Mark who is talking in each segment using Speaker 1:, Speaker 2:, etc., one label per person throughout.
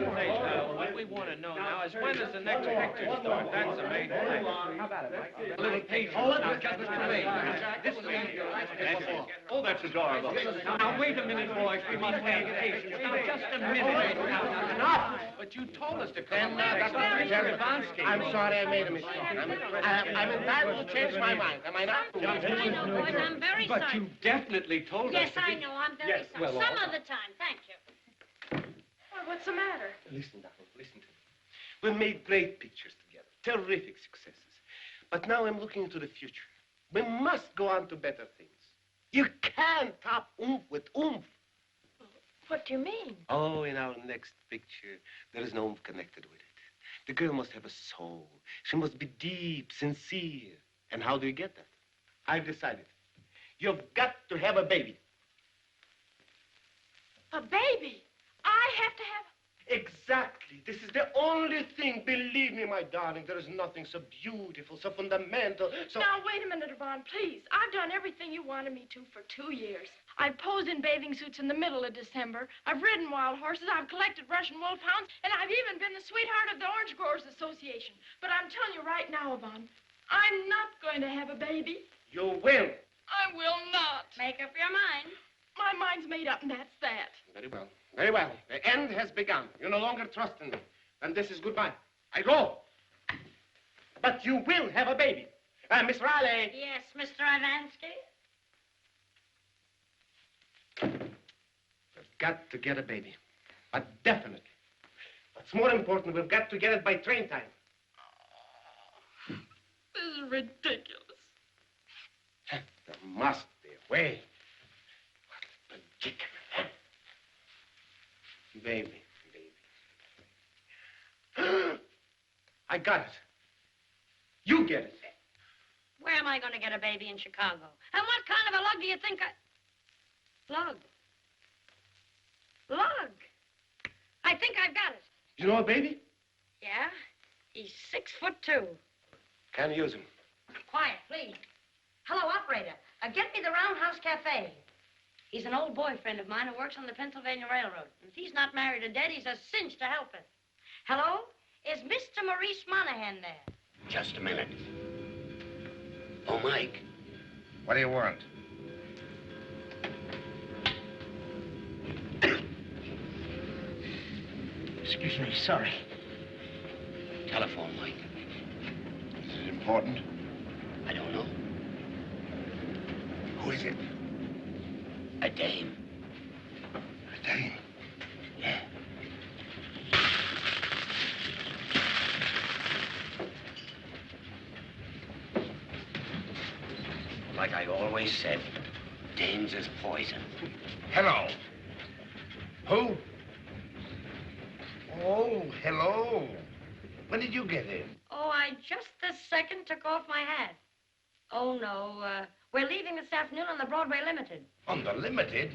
Speaker 1: What we want to know now is when does the next picture start? That's the main thing. How about it, Mike? A little patience. Now, just a minute. This is Oh, that's adorable. Now, wait a minute, boys. We must have patience. Now, just a minute. Now, enough. But you told us to come back.
Speaker 2: I'm sorry I made a mistake. I'm entitled to change my mind. Am I not?
Speaker 3: I know, boys. I'm very sorry.
Speaker 1: But you definitely told us.
Speaker 3: Yes, I know. I'm very sorry.
Speaker 1: Well,
Speaker 3: some other time. Thank you.
Speaker 4: Well, what's the matter?
Speaker 2: Listen, darling, listen to me. We made great pictures together, terrific successes. But now I'm looking into the future. We must go on to better things. You can't top oomph with oomph.
Speaker 4: What do you mean?
Speaker 2: Oh, in our next picture, there is no oomph connected with it. The girl must have a soul. She must be deep, sincere. And how do you get that? I've decided. You've got to have a baby.
Speaker 4: A baby? I have to have...
Speaker 2: Exactly. This is the only thing. Believe me, my darling, there is nothing so beautiful, so fundamental, so...
Speaker 4: Now, wait a minute, Yvonne, please. I've done everything you wanted me to for 2 years. I've posed in bathing suits in the middle of December. I've ridden wild horses. I've collected Russian wolfhounds. And I've even been the sweetheart of the Orange Growers Association. But I'm telling you right now, Yvonne, I'm not going to have a baby.
Speaker 2: You will.
Speaker 4: I will not.
Speaker 3: Make up your mind.
Speaker 4: My mind's made up, and that's that.
Speaker 2: Very well. Very well. The end has begun. You no longer trust in me. And this is goodbye. I go. But you will have a baby. Miss Riley.
Speaker 3: Yes, Mr. Ivansky.
Speaker 2: We've got to get a baby. But definitely. What's more important, we've got to get it by train time.
Speaker 4: This is ridiculous.
Speaker 2: There must be a way. What a predicament. Baby, baby. I got it. You get it.
Speaker 3: Where am I going to get a baby in Chicago? And what kind of a lug do you think I... Lug? Lug? I think I've got it.
Speaker 2: You know a baby?
Speaker 3: Yeah? He's 6'2".
Speaker 2: Can't use him.
Speaker 3: Quiet, please. Hello, operator. Get me the Roundhouse Cafe. He's an old boyfriend of mine who works on the Pennsylvania Railroad. If he's not married or dead, he's a cinch to help it. Hello? Is Mr. Maurice Monahan there?
Speaker 5: Just a minute. Oh, Mike.
Speaker 6: What do you want?
Speaker 5: Excuse me, sorry. Telephone, Mike.
Speaker 6: Is it important?
Speaker 5: I don't know.
Speaker 6: Who is it?
Speaker 5: A dame.
Speaker 6: A dame?
Speaker 5: Yeah. Like I always said, dames is poison.
Speaker 6: Hello. Who? Oh, hello. When did you get in?
Speaker 3: Oh, I just this second took off my hat. Oh, no, we're leaving this afternoon on the Broadway Limited.
Speaker 6: On the Limited?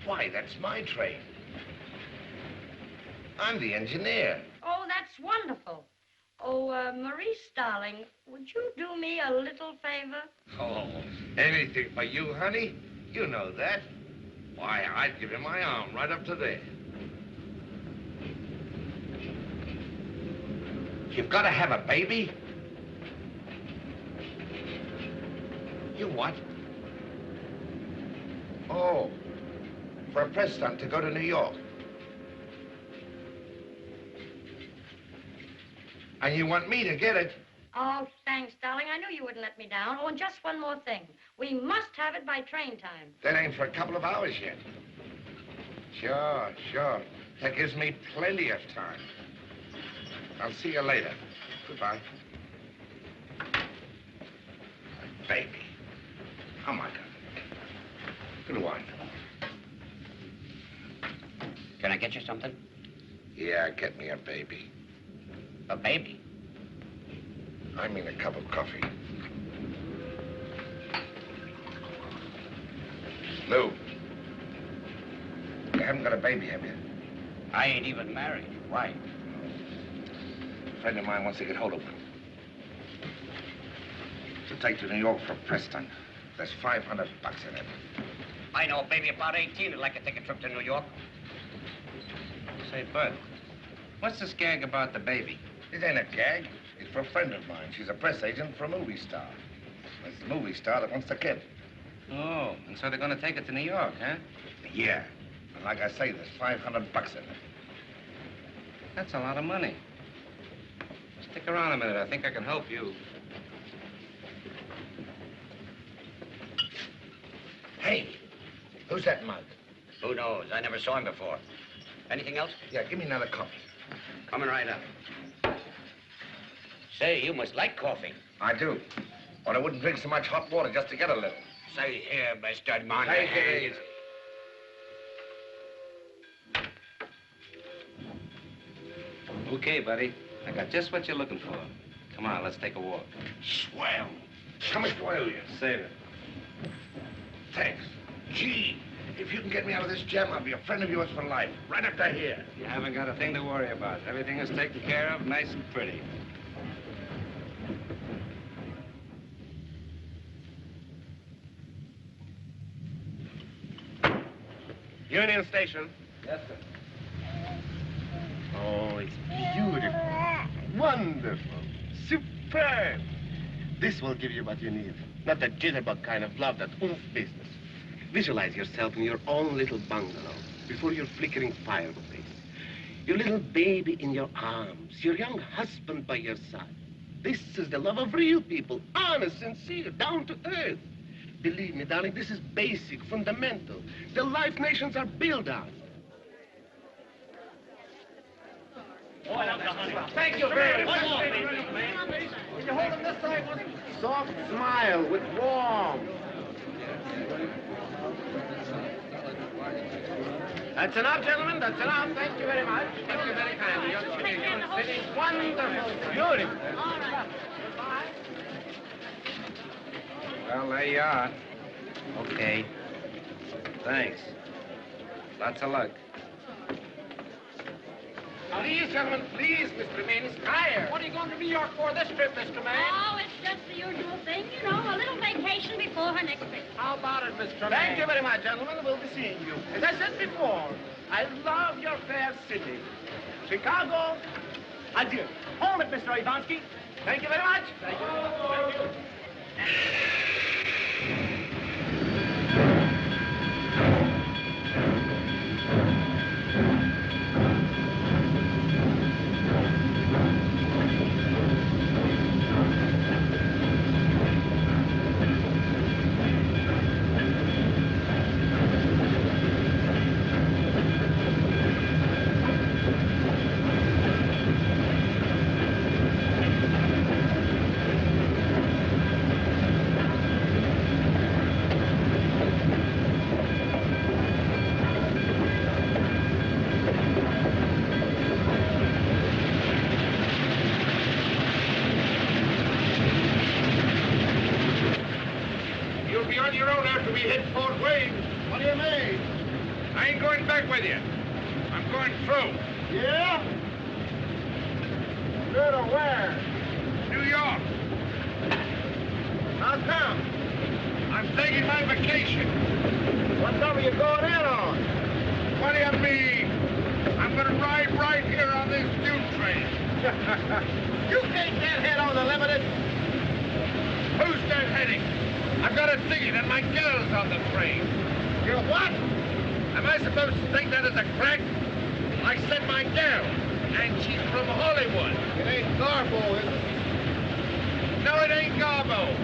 Speaker 6: Why, that's my train. I'm the engineer.
Speaker 3: Oh, that's wonderful. Oh, Maurice, darling, would you do me a little favor?
Speaker 6: Oh, anything for you, honey. You know that. Why, I'd give you my arm right up to there. You've got to have a baby? You what? Oh, for a press stunt to go to New York. And you want me to get it?
Speaker 3: Oh, thanks, darling. I knew you wouldn't let me down. Oh, and just one more thing. We must have it by train time.
Speaker 6: That ain't for a couple of hours yet. Sure, sure. That gives me plenty of time. I'll see you later. Goodbye. Baby. Oh, my God. Good one.
Speaker 5: Can I get you something?
Speaker 6: Yeah, get me a baby.
Speaker 5: A baby?
Speaker 6: I mean a cup of coffee. Lou. You haven't got a baby, have you?
Speaker 5: I ain't even married. Why?
Speaker 6: A friend of mine wants to get hold of one. To take to New York for a press stunt. There's $500 in it.
Speaker 5: I know a baby about 18 who'd like to take a trip to New York. Say, Bert, What's this gag about the baby?
Speaker 6: It ain't a gag. It's for a friend of mine. She's a press agent for a movie star. It's the movie star that wants the kid.
Speaker 5: Oh, and so they're going to take it to New York, huh?
Speaker 6: Yeah. And like I say, there's $500 in it.
Speaker 5: That's a lot of money. Stick around a minute. I think I can help you.
Speaker 6: Hey, who's that mug?
Speaker 7: Who knows? I never saw him before. Anything else?
Speaker 6: Yeah, give me another cup.
Speaker 7: Coming right up. Say, you must like coffee.
Speaker 6: I do. Or I wouldn't drink so much hot water just to get a little.
Speaker 7: Say here, Mr. Monahan.
Speaker 6: Take it easy.
Speaker 5: Okay, buddy. I got just what you're looking for. Come on, let's take a walk.
Speaker 6: Swell. How much do I owe you?
Speaker 5: Save it.
Speaker 6: Thanks. Gee, if you can get me out of this jam, I'll be a friend of yours for life. Right up to here.
Speaker 5: You haven't got a thing to worry about. Everything is taken care of, nice and pretty.
Speaker 2: Union Station.
Speaker 5: Yes, sir.
Speaker 2: Oh, it's beautiful. Wonderful. Superb. This will give you what you need. Not that jitterbug kind of love, that oomph business. Visualize yourself in your own little bungalow before your flickering fireplace. Your little baby in your arms, your young husband by your side. This is the love of real people, honest, sincere, down to earth. Believe me, darling, this is basic, fundamental. The life nations are built on.
Speaker 1: Thank you very much. Can you hold him this side?
Speaker 2: Soft smile with warmth. That's enough, gentlemen. That's enough. Thank you very much. Thank you very kindly. Your city is wonderful. Beautiful.
Speaker 5: Well, there you are. Okay. Thanks. Lots of luck.
Speaker 2: Please, gentlemen, please, Mr. Maine is tired.
Speaker 1: What are you going to New York for this trip, Mr. Man?
Speaker 3: Oh, it's just the usual thing, you know, a little vacation before her next trip.
Speaker 1: How about it, Mr. Man?
Speaker 2: Thank you very much, gentlemen. We'll be seeing you. As I said before, I love your fair city. Chicago, adieu.
Speaker 1: Hold it, Mr. Ivansky.
Speaker 2: Thank you very much.
Speaker 1: Thank you. Thank you.
Speaker 6: You'll be on your own after we hit Fort Wayne.
Speaker 2: What do you mean?
Speaker 6: I ain't going back with you. I'm going through.
Speaker 2: Yeah? Go to where?
Speaker 6: New York.
Speaker 2: How come?
Speaker 6: I'm taking my vacation.
Speaker 2: What number you going in on?
Speaker 6: What do you mean? I'm going to ride right here on this Duke train.
Speaker 2: You can't get head on the limited.
Speaker 6: Who's that heading? I've got a ticket and my girl's on the train.
Speaker 2: You're what?
Speaker 6: Am I supposed to take that as a crack? I said my girl, and she's from Hollywood.
Speaker 2: It ain't Garbo, is it?
Speaker 6: No, it ain't Garbo.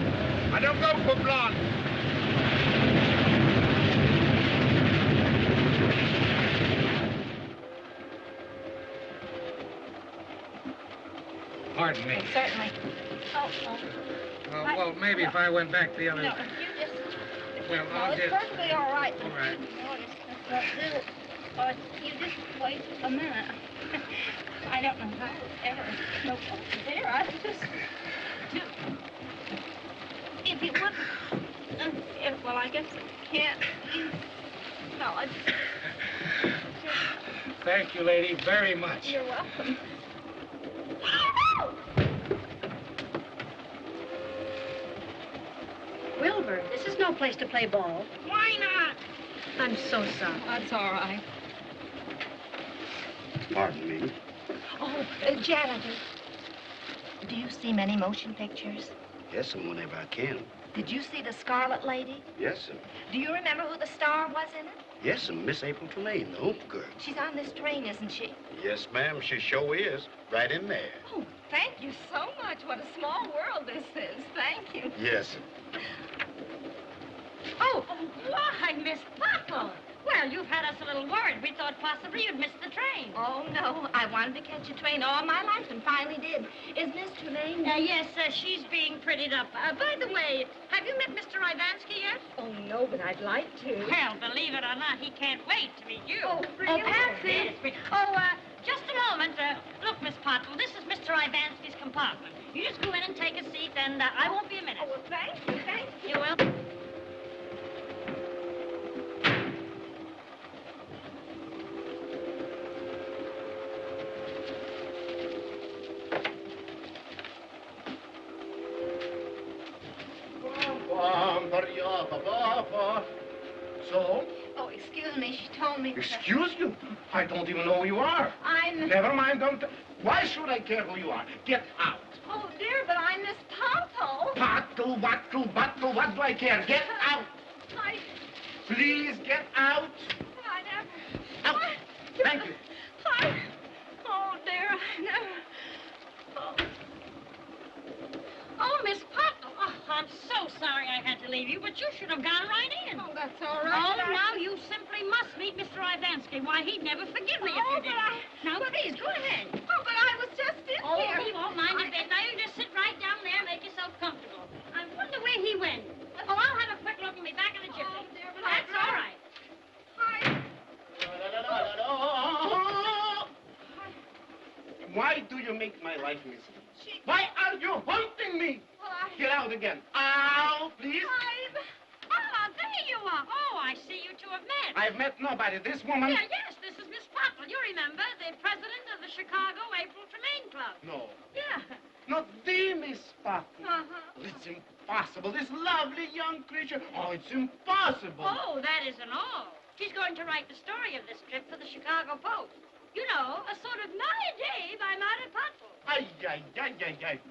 Speaker 6: I don't go for blonde.
Speaker 1: Pardon me.
Speaker 4: Certainly. Oh,
Speaker 1: Well, maybe if I went back the other...
Speaker 4: no, you just...
Speaker 1: Well,
Speaker 4: No,
Speaker 1: I'll
Speaker 4: it's
Speaker 1: just...
Speaker 4: perfectly all right.
Speaker 1: All right.
Speaker 4: You just wait a minute. I don't know how it's ever no over there. I just... If you would... well, I guess I can't. No, I just...
Speaker 1: Thank you, lady, very much.
Speaker 4: You're welcome.
Speaker 3: Wilbur, this is no place to play ball.
Speaker 4: Why not?
Speaker 3: I'm so sorry.
Speaker 4: That's all right.
Speaker 2: Pardon me.
Speaker 8: Janitor, do you see many motion pictures?
Speaker 9: Yes, and whenever I can.
Speaker 8: Did you see The Scarlet Lady?
Speaker 9: Yes, sir.
Speaker 8: Do you remember who the star was in it?
Speaker 9: Yes, sir. Miss April Tremaine, the Hoop Girl.
Speaker 8: She's on this train, isn't she?
Speaker 9: Yes, ma'am. She sure is. Right in there.
Speaker 8: Oh, thank you so much. What a small world this is. Thank you.
Speaker 9: Yes, sir.
Speaker 3: Oh, why, Miss Butler? Well, you've had us a little worried. We thought possibly you'd missed the train.
Speaker 8: Oh, no. I wanted to catch a train all my life and finally did. Is Miss Tremaine?
Speaker 3: Yes, she's being prettied up. By the way, have you met Mr. Ivansky yet?
Speaker 8: Oh, no, but I'd like to.
Speaker 3: Well, believe it or not, he can't wait to meet you.
Speaker 8: Oh, really?
Speaker 3: Patsy. Just a moment. Look, Miss Pottle, this is Mr. Ivansky's compartment. You just go in and take a seat, and I won't be a minute.
Speaker 8: Oh, well, thank you, thank you.
Speaker 3: You will?
Speaker 2: So?
Speaker 8: Oh, excuse me. She told me.
Speaker 2: Excuse you? I don't even know who you are.
Speaker 8: I'm...
Speaker 2: Never mind, don't... Why should I care who you are? Get out.
Speaker 8: Oh, dear, but I'm Miss Pottle.
Speaker 2: Pottle, what do I care? Get out. Please, get out.
Speaker 8: I never...
Speaker 2: Out. Thank you.
Speaker 8: Oh, dear, I never...
Speaker 3: Oh, Miss Pottle. Oh, I'm so sorry I had to leave you, but you should have gone right in.
Speaker 8: Oh, that's all right.
Speaker 3: Oh, now you simply must meet Mr. Ivansky. Why, he'd never forgive me if you didn't. Now, please, go ahead.
Speaker 8: Oh, but I was just in here.
Speaker 3: He won't mind a bit. Now, you just sit right down there and make yourself comfortable. I wonder where he went. Oh, I'll have a quick look and be back in a jiffy.
Speaker 8: Oh, dear, but
Speaker 3: That's all right.
Speaker 2: Why do you make my life miserable? Why are you haunting me? Get out again. Out, please.
Speaker 3: There you are. Oh, I see you two have met.
Speaker 2: I've met nobody. This woman...
Speaker 3: Yes, this is Miss Pottle. You remember, the president of the Chicago April Tremaine Club.
Speaker 2: No.
Speaker 3: Yeah.
Speaker 2: Not the Miss Pottle.
Speaker 3: Uh-huh.
Speaker 2: It's impossible. This lovely young creature. Oh, it's impossible.
Speaker 3: Oh, that isn't all. She's going to write the story of this trip for the Chicago Post. You know, a sort of Molly Day by Marty Pottle.
Speaker 2: Ay.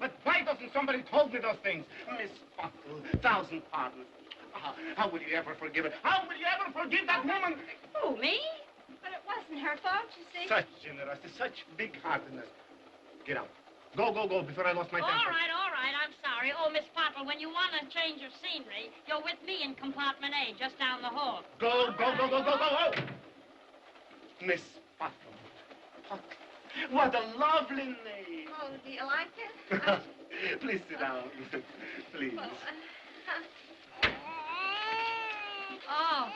Speaker 2: But why doesn't somebody told me those things? Miss Pottle, 1,000 pardons. How will you ever forgive it? How will you ever forgive that woman?
Speaker 3: Who, me?
Speaker 8: But it wasn't her fault, you see.
Speaker 2: Such generosity, such big-heartedness. Get out. Go, before I lost my temper.
Speaker 3: All right. I'm sorry. Oh, Miss Pottle, when you want a change of scenery, you're with me in compartment A, just down the hall.
Speaker 2: Go. Miss Pottle. What a lovely name.
Speaker 8: Oh, do you like it?
Speaker 2: Please sit down. Please.
Speaker 8: Well,
Speaker 3: Oh,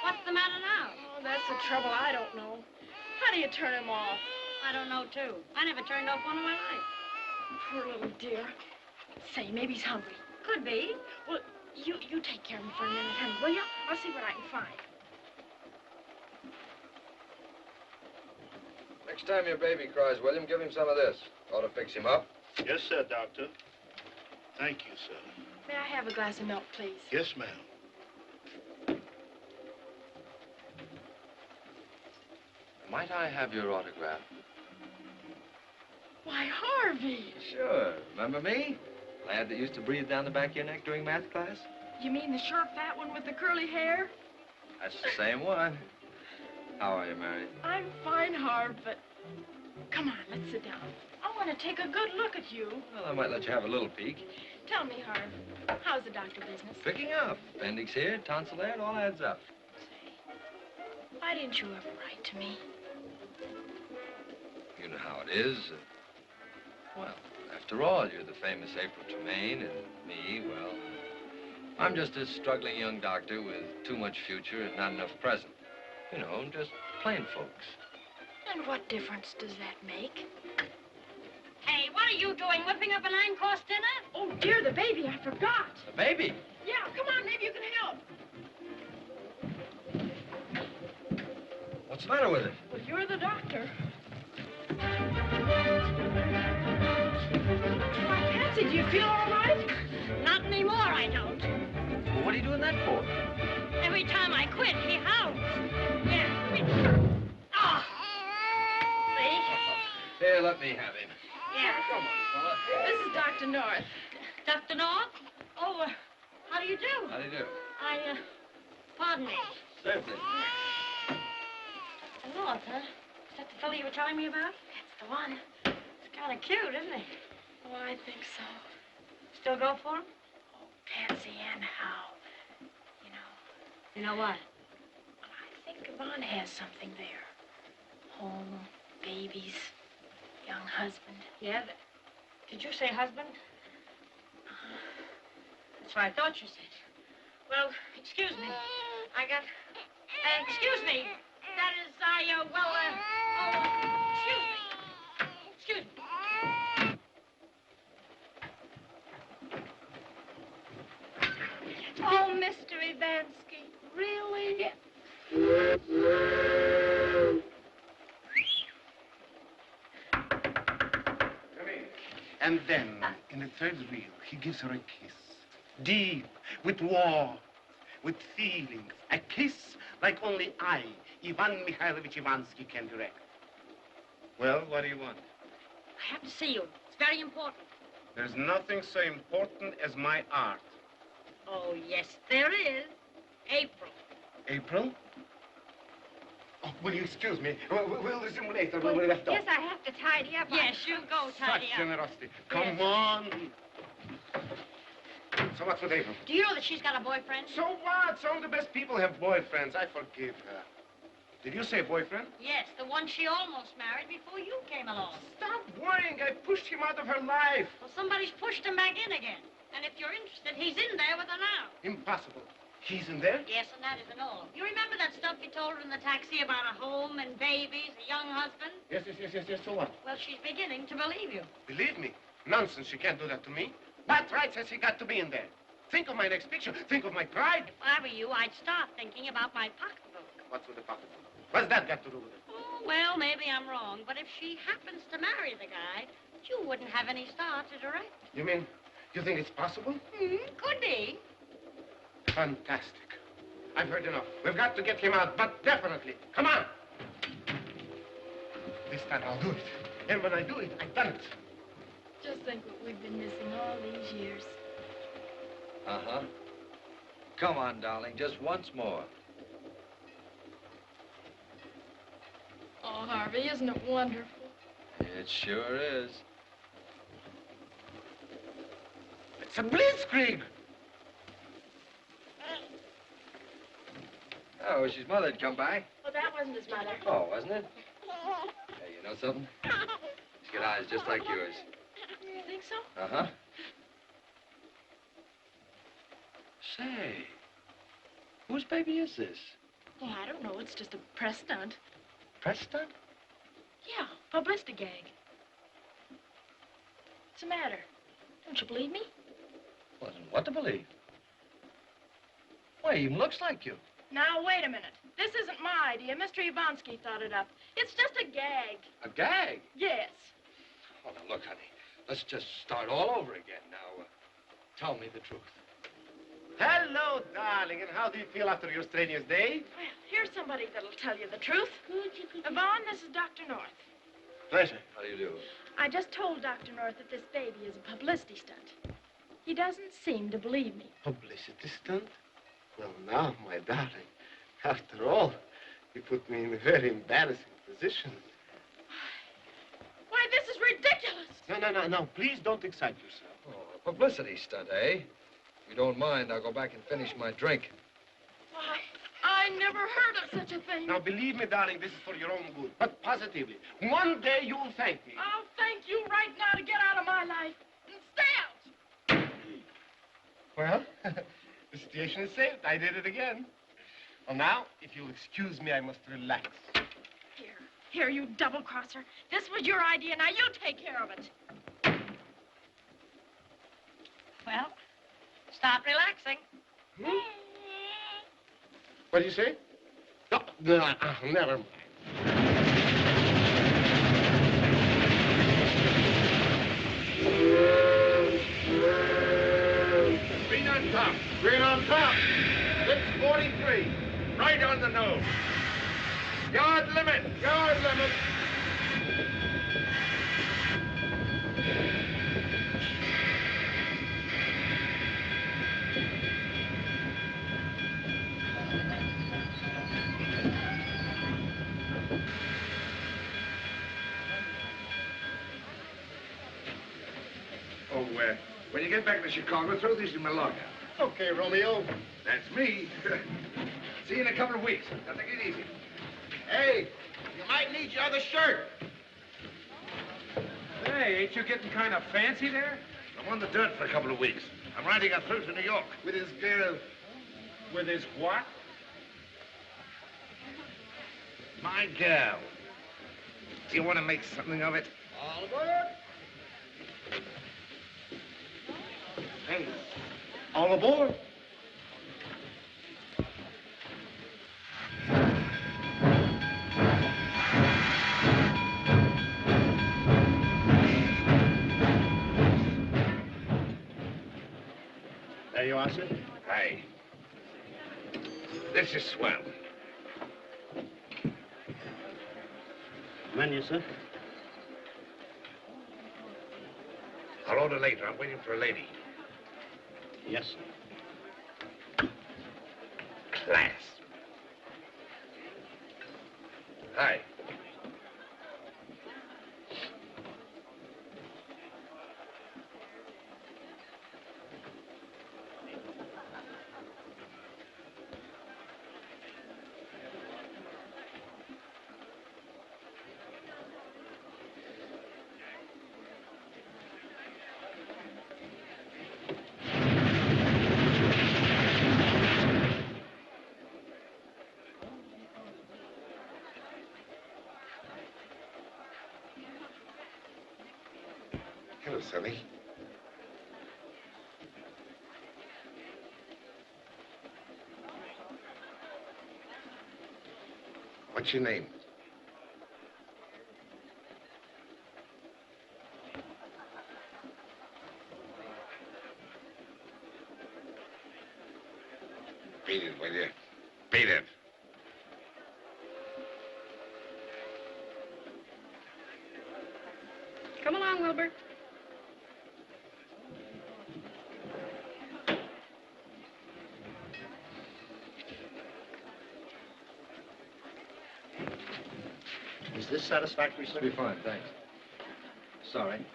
Speaker 3: what's the matter now?
Speaker 4: Oh, that's the trouble. I don't know. How do you turn him off?
Speaker 3: I don't know, too. I never turned off one in my life.
Speaker 4: Poor little dear. Say, maybe he's hungry.
Speaker 3: Could be.
Speaker 4: Well, you take care of him for a minute, honey, will you? I'll see what I can find.
Speaker 10: Next time your baby cries, William, give him some of this. Ought to fix him up.
Speaker 6: Yes, sir, Doctor. Thank you, sir.
Speaker 4: May I have a glass of milk, please?
Speaker 6: Yes, ma'am.
Speaker 10: Might I have your autograph?
Speaker 4: Why, Harvey.
Speaker 5: Sure. Remember me? Lad that used to breathe down the back of your neck during math class?
Speaker 4: You mean the short, fat one with the curly hair?
Speaker 5: That's the same one. How are you, Mary?
Speaker 4: I'm fine, Harv, but... Come on, let's sit down. I want to take a good look at you.
Speaker 5: Well, I might let you have a little peek.
Speaker 4: Tell me, Harv, how's the doctor business?
Speaker 5: Picking up. Appendix here, tonsil there, it all adds up.
Speaker 4: Say, why didn't you ever write to me?
Speaker 5: You know how it is. Well, after all, you're the famous April Tremaine, and me, well, I'm just a struggling young doctor with too much future and not enough present. You know, just plain folks.
Speaker 4: And what difference does that make?
Speaker 3: Hey, what are you doing? Whipping up a 9-course dinner?
Speaker 4: Oh, dear, the baby, I forgot.
Speaker 5: The baby?
Speaker 4: Yeah, come on, maybe you can help.
Speaker 5: What's the matter with it?
Speaker 4: Well, you're the doctor. Why, Patsy, do you feel all right?
Speaker 3: Not anymore, I don't.
Speaker 5: Well, what are you doing that for?
Speaker 3: Every time I quit, he howls. Yeah. Oh! See?
Speaker 10: Here, let
Speaker 5: let me have him.
Speaker 3: Yeah.
Speaker 5: Come on, fella.
Speaker 4: This is Dr. North.
Speaker 3: Dr. North? Oh, how do you do?
Speaker 5: How do you do?
Speaker 3: Pardon me.
Speaker 5: Certainly.
Speaker 3: Dr. North, huh? Is that the fellow you were telling me about?
Speaker 4: That's the one.
Speaker 3: He's kind of cute, isn't he?
Speaker 4: Oh, I think so.
Speaker 3: Still go for him?
Speaker 4: Oh, Patsy Ann Howe. You know,
Speaker 3: You know what?
Speaker 4: I think Yvonne has something there. Home, babies, young husband.
Speaker 3: Yeah? Did you say husband? That's what I thought you said. Well, excuse me. Excuse me. That is, excuse me. Excuse me.
Speaker 8: Oh, Mr. Ivansky, really?
Speaker 3: Yeah.
Speaker 2: And then, in the third reel, he gives her a kiss. Deep, with warmth, with feelings. A kiss like only I, Ivan Mikhailovich Ivansky, can direct. Well, what do you want?
Speaker 3: I have to see you. It's very important.
Speaker 2: There's nothing so important as my art.
Speaker 3: Oh, yes, there is. April.
Speaker 2: April? Oh, will you excuse me? We'll resume later when we left off.
Speaker 8: Yes, I have to tidy up.
Speaker 3: Yes, you go tidy
Speaker 2: Such
Speaker 3: up.
Speaker 2: generosity. Come
Speaker 3: Yes.
Speaker 2: on. So what's with April?
Speaker 3: Do you know that she's got a boyfriend?
Speaker 2: So what? Some of the best people have boyfriends. I forgive her. Did you say boyfriend?
Speaker 3: Yes, the one she almost married before you came along.
Speaker 2: Stop worrying. I pushed him out of her life.
Speaker 3: Well, somebody's pushed him back in again. And if you're interested, he's in there with her now.
Speaker 2: Impossible. He's in there?
Speaker 3: Yes, and that isn't all. You remember that stuff you told her in the taxi about a home and babies, a young husband?
Speaker 2: Yes. So what?
Speaker 3: Well, she's beginning to believe you.
Speaker 2: Believe me. Nonsense. She can't do that to me. What rights has he got to be in there? Think of my next picture. Think of my pride.
Speaker 3: If I were you, I'd start thinking about my pocketbook.
Speaker 2: What's with the pocketbook? What's that got to do with it?
Speaker 3: Oh, well, maybe I'm wrong, but if she happens to marry the guy, you wouldn't have any star to direct.
Speaker 2: You mean, you think it's possible?
Speaker 3: Could be.
Speaker 2: Fantastic. I've heard enough. We've got to get him out, but definitely. Come on. This time I'll do it. And when I do it, I've done it.
Speaker 4: Just think what we've been missing all these years.
Speaker 5: Uh-huh. Come on, darling, just once more.
Speaker 4: Oh, Harvey, isn't it wonderful?
Speaker 5: It sure is.
Speaker 2: It's a blitzkrieg.
Speaker 5: Oh, his mother'd come by.
Speaker 4: Well, that wasn't his mother.
Speaker 5: Oh, wasn't it? Hey, you know something? She's got eyes just like yours.
Speaker 4: You think so?
Speaker 5: Uh-huh. Say, whose baby is this?
Speaker 4: Oh, I don't know. It's just a press stunt.
Speaker 5: Press stunt?
Speaker 4: Yeah, publicity gag. What's the matter? Don't you believe me?
Speaker 5: Well, then what to believe? Why, he even looks like you.
Speaker 4: Now, wait a minute. This isn't my idea. Mr. Ivansky thought it up. It's just a gag.
Speaker 5: A gag?
Speaker 4: Yes.
Speaker 5: Oh, now, look, honey. Let's just start all over again. Now, tell me the truth.
Speaker 2: Hello, darling. And how do you feel after your strenuous day?
Speaker 4: Well, here's somebody that'll tell you the truth. Yvonne, this is Dr. North.
Speaker 2: Pleasure.
Speaker 5: How do you do?
Speaker 4: I just told Dr. North that this baby is a publicity stunt. He doesn't seem to believe me.
Speaker 2: Publicity stunt? Well, now, my darling, after all, you put me in a very embarrassing position.
Speaker 4: Why, this is ridiculous.
Speaker 2: No. Please don't excite yourself.
Speaker 5: Oh, a publicity stunt, eh? If you don't mind, I'll go back and finish my drink.
Speaker 4: Why, I never heard of such a thing.
Speaker 2: Now, believe me, darling, this is for your own good. But positively, one day you'll thank me.
Speaker 4: I'll thank you right now to get out of my life and stay out.
Speaker 2: Well, the situation is saved. I did it again. Well, now, if you'll excuse me, I must relax.
Speaker 4: Here, you double-crosser. This was your idea. Now, you take care of it.
Speaker 3: Well, start relaxing.
Speaker 2: What do you say? No, never mind. Green on top. Green on top. 643. Right on the nose. Yard limit. Yard limit.
Speaker 6: Oh, when you get back to Chicago, throw these in my locker.
Speaker 9: Okay, Romeo.
Speaker 6: That's me. See you in a couple of weeks. Now, take it easy.
Speaker 9: Hey, you might need your other shirt.
Speaker 1: Hey, ain't you getting kind of fancy there?
Speaker 6: I'm on the dirt for a couple of weeks. I'm riding her through to New York.
Speaker 9: With his girl.
Speaker 1: With his what?
Speaker 6: My girl. Do you want to make something of it?
Speaker 9: All aboard.
Speaker 6: Hey, all aboard.
Speaker 9: There you are, sir.
Speaker 6: Hey. This is swell.
Speaker 9: Menu, sir.
Speaker 6: I'll order later. I'm waiting for a lady.
Speaker 9: Yes, sir.
Speaker 6: Class. Hi. Hello, Sonny. What's your name? Beat it, will you? Beat it.
Speaker 4: Come along, Wilbur.
Speaker 9: Is this satisfactory, sir?
Speaker 5: Be fine, thanks. Sorry.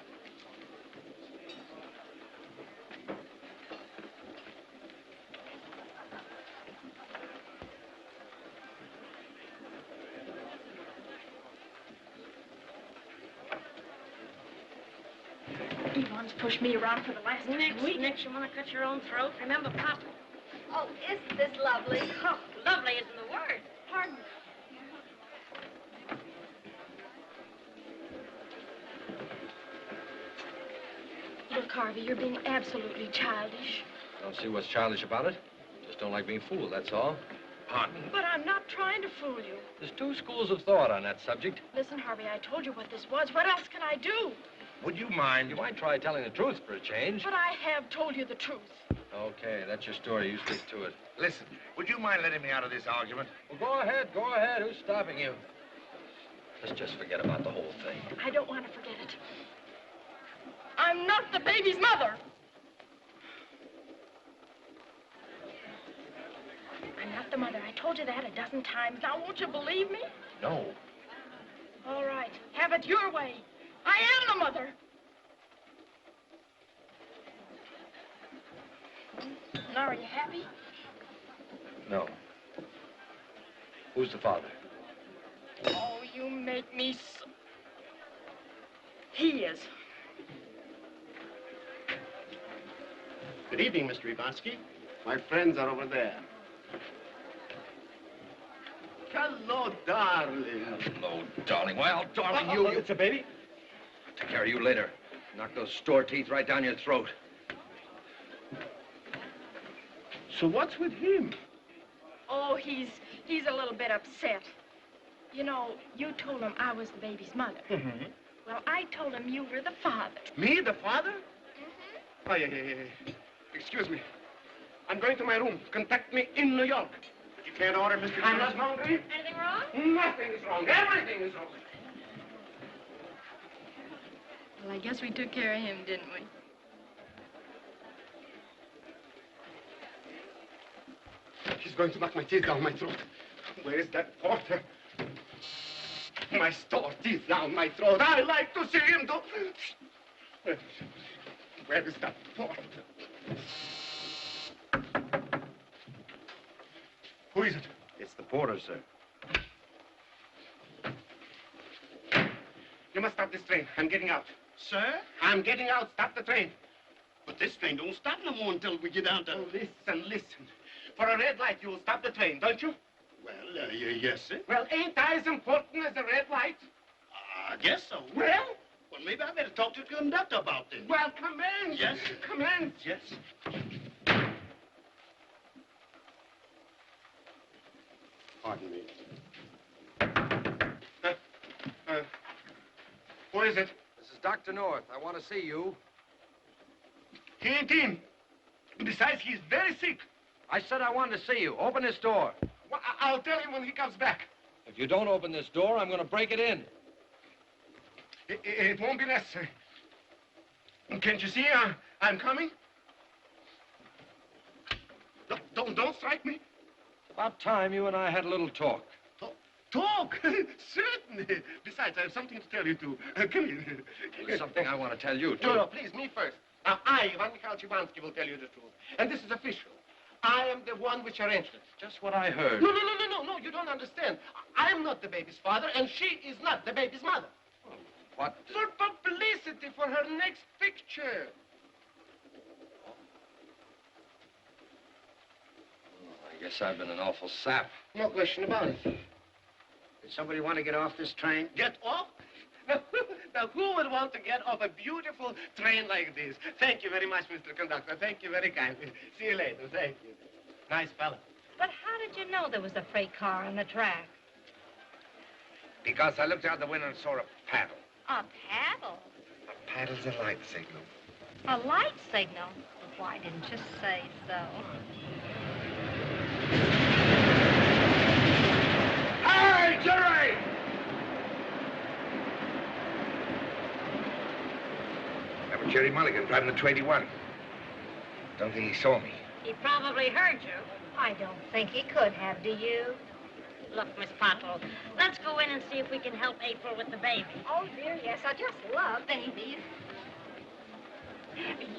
Speaker 4: Yvonne's pushed me around for the last week.
Speaker 3: Next, you want to cut your own throat? Remember, Papa.
Speaker 8: Oh, isn't this lovely?
Speaker 3: Oh, lovely isn't the word.
Speaker 4: Pardon. Look, Harvey, you're being absolutely childish.
Speaker 5: Don't see what's childish about it. Just don't like being fooled, that's all.
Speaker 6: Pardon?
Speaker 4: But I'm not trying to fool you.
Speaker 5: There's two schools of thought on that subject.
Speaker 4: Listen, Harvey, I told you what this was. What else can I do?
Speaker 6: Would you mind?
Speaker 5: You might try telling the truth for a change.
Speaker 4: But I have told you the truth.
Speaker 5: Okay, that's your story. You stick to it.
Speaker 6: Listen, would you mind letting me out of this argument?
Speaker 5: Well, go ahead, go ahead. Who's stopping you? Let's just forget about the whole thing.
Speaker 4: I don't want to forget it. I'm not the baby's mother. I'm not the mother. I told you that a dozen times. Now, won't you believe me?
Speaker 5: No.
Speaker 4: All right. Have it your way. I am the mother. Now, are you happy?
Speaker 5: No. Who's the father?
Speaker 4: Oh, you make me so... He is.
Speaker 9: Good evening, Mr. Ivansky. My friends are over there. Hello, darling.
Speaker 5: Hello, darling. Well, darling, you...
Speaker 9: It's a baby?
Speaker 5: I'll take care of you later. Knock those store teeth right down your throat.
Speaker 9: So what's with him?
Speaker 4: Oh, he's a little bit upset. You know, you told him I was the baby's mother.
Speaker 9: Mm-hmm.
Speaker 4: Well, I told him you were the father.
Speaker 9: Me, the father?
Speaker 4: Mm-hmm.
Speaker 9: Oh, yeah. Excuse me. I'm going to my room. Contact me in New York. But you can't order Mr.
Speaker 3: I'm not hungry. Anything wrong?
Speaker 9: Nothing is wrong. Everything is wrong.
Speaker 4: Well, I guess we took care of him, didn't we?
Speaker 9: He's going to knock my teeth down my throat. Where is that porter? My store teeth down my throat. I like to see him do... Where is that porter? Who is it?
Speaker 11: It's the porter, sir.
Speaker 9: You must stop this train. I'm getting out.
Speaker 11: Sir?
Speaker 9: I'm getting out. Stop the train.
Speaker 11: But this train don't stop no more until we get down to...
Speaker 9: Oh, listen. For a red light, you will stop the train, don't you?
Speaker 11: Well, yes, sir.
Speaker 9: Well, ain't I as important as a red light?
Speaker 11: I guess so.
Speaker 9: Well,
Speaker 11: maybe I better talk to the conductor about this.
Speaker 9: Well, come in.
Speaker 11: Yes.
Speaker 9: Come in.
Speaker 11: Yes.
Speaker 9: Pardon me. Who is it?
Speaker 10: This is Dr. North. I want to see you.
Speaker 9: He ain't in. Besides, he's very sick.
Speaker 10: I said I wanted to see you. Open this door.
Speaker 9: Well, I'll tell him when he comes back.
Speaker 5: If you don't open this door, I'm going to break it in.
Speaker 9: It won't be necessary. Can't you see I'm coming? Don't strike me.
Speaker 5: About time you and I had a little talk.
Speaker 9: Talk? Certainly. Besides, I have something to tell you, too. Come in.
Speaker 5: There's something I want to tell you, too.
Speaker 9: No, please, me first. Now, I, Ivan Mikhailchivansky, will tell you the truth. And this is official. I am the one which arranged it.
Speaker 5: Just what I heard.
Speaker 9: No, you don't understand. I am not the baby's father, and she is not the baby's mother.
Speaker 5: What?
Speaker 9: For publicity for her next picture.
Speaker 5: I guess I've been an awful sap.
Speaker 9: No question about it.
Speaker 7: Did somebody want to get off this train?
Speaker 9: Get off? Now, who would want to get off a beautiful train like this? Thank you very much, Mr. Conductor. Thank you very kindly. See you later. Thank you. Nice fella.
Speaker 3: But how did you know there was a freight car on the track?
Speaker 6: Because I looked out the window and saw a paddle.
Speaker 3: A paddle?
Speaker 6: A paddle's a light signal.
Speaker 3: A light signal? Why didn't you say so?
Speaker 6: Hey, Jerry! That was Jerry Mulligan driving the 281. Don't think he saw me.
Speaker 3: He probably heard you. I don't think he could have, do you? Look, Miss Pottle, let's go in and see if we can help April with the baby.
Speaker 8: Oh, dear, yes. I just love babies.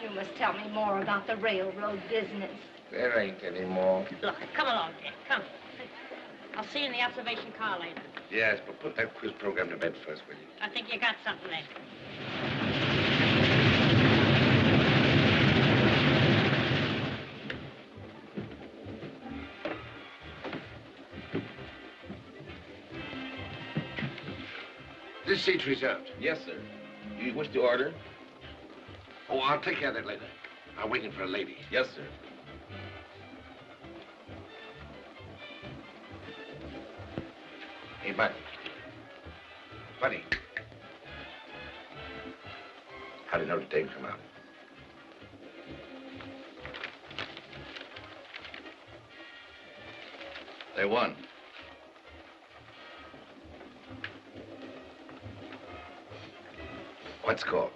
Speaker 8: You must tell me more about the railroad business.
Speaker 6: There ain't any more.
Speaker 3: Look, come along, Dick. Come. I'll see you in the observation car later.
Speaker 6: Yes, but put that quiz program to bed first, will you?
Speaker 3: I think you got something there.
Speaker 6: This seat's reserved.
Speaker 11: Yes, sir. You wish to order?
Speaker 6: Oh, I'll take care of that later. I'm waiting for a lady.
Speaker 11: Yes, sir.
Speaker 6: Hey, Buddy. Buddy. How did Notre Dame come out?
Speaker 11: They won.
Speaker 6: What score?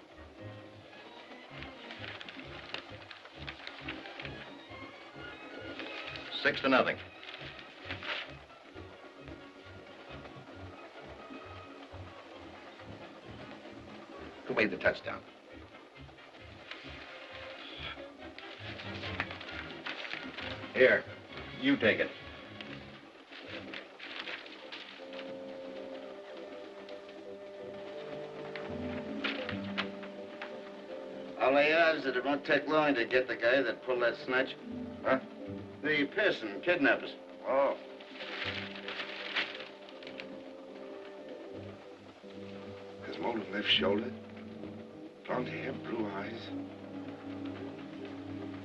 Speaker 11: Six to nothing.
Speaker 6: Who made the touchdown?
Speaker 11: Here, you take it.
Speaker 7: All the odds that it won't take long to get the guy that pulled that snatch.
Speaker 6: Huh?
Speaker 7: The Pearson kidnappers.
Speaker 6: Oh. His molded left shoulder, blonde hair, blue eyes.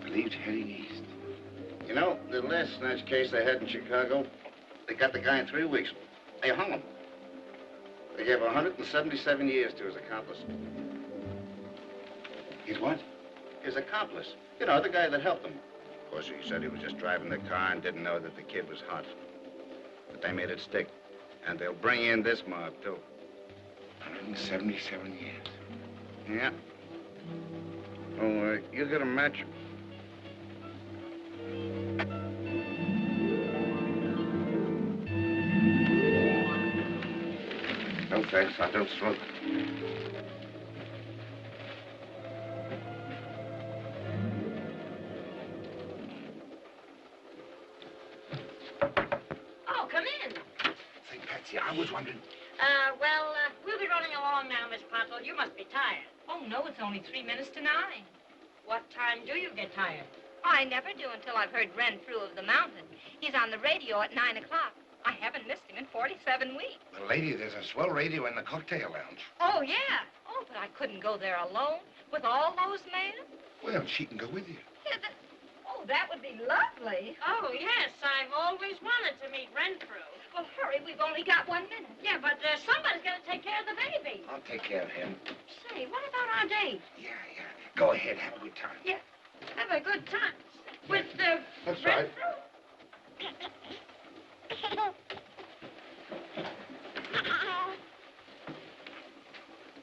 Speaker 6: Believed heading east.
Speaker 7: You know, the last snatch case they had in Chicago, they got the guy in 3 weeks. They hung him. They gave 177 years to his accomplice.
Speaker 6: His what?
Speaker 7: His accomplice. You know, the guy that helped him. Of course, he said he was just driving the car and didn't know that the kid was hot. But they made it stick. And they'll bring in this mob, too.
Speaker 6: 177 years.
Speaker 7: Yeah. Oh, you get a match? No, thanks. I don't smoke.
Speaker 3: Oh, come in.
Speaker 6: Say, Patsy, I was wondering...
Speaker 3: We'll be running along now, Miss Pottle. You must be tired.
Speaker 8: Oh, no, it's only 3 minutes to 9.
Speaker 3: What time do you get tired?
Speaker 8: I never do until I've heard Renfrew of the Mountain. He's on the radio at 9 o'clock. I haven't missed him in 47 weeks.
Speaker 6: Well, lady, there's a swell radio in the cocktail lounge.
Speaker 8: Oh, yeah. Oh, but I couldn't go there alone with all those men.
Speaker 6: Well, she can go with you.
Speaker 8: Yeah, oh, that would be lovely.
Speaker 3: Oh, yes. I've always wanted to meet Renfrew.
Speaker 8: Well, hurry. We've only got 1 minute.
Speaker 3: Yeah, but somebody's going to take care of the baby.
Speaker 6: I'll take care of him.
Speaker 3: Say, what about our date?
Speaker 6: Yeah. Go ahead. Have a good time.
Speaker 3: Yeah. Have a good time. With
Speaker 6: That's
Speaker 3: Renfrew?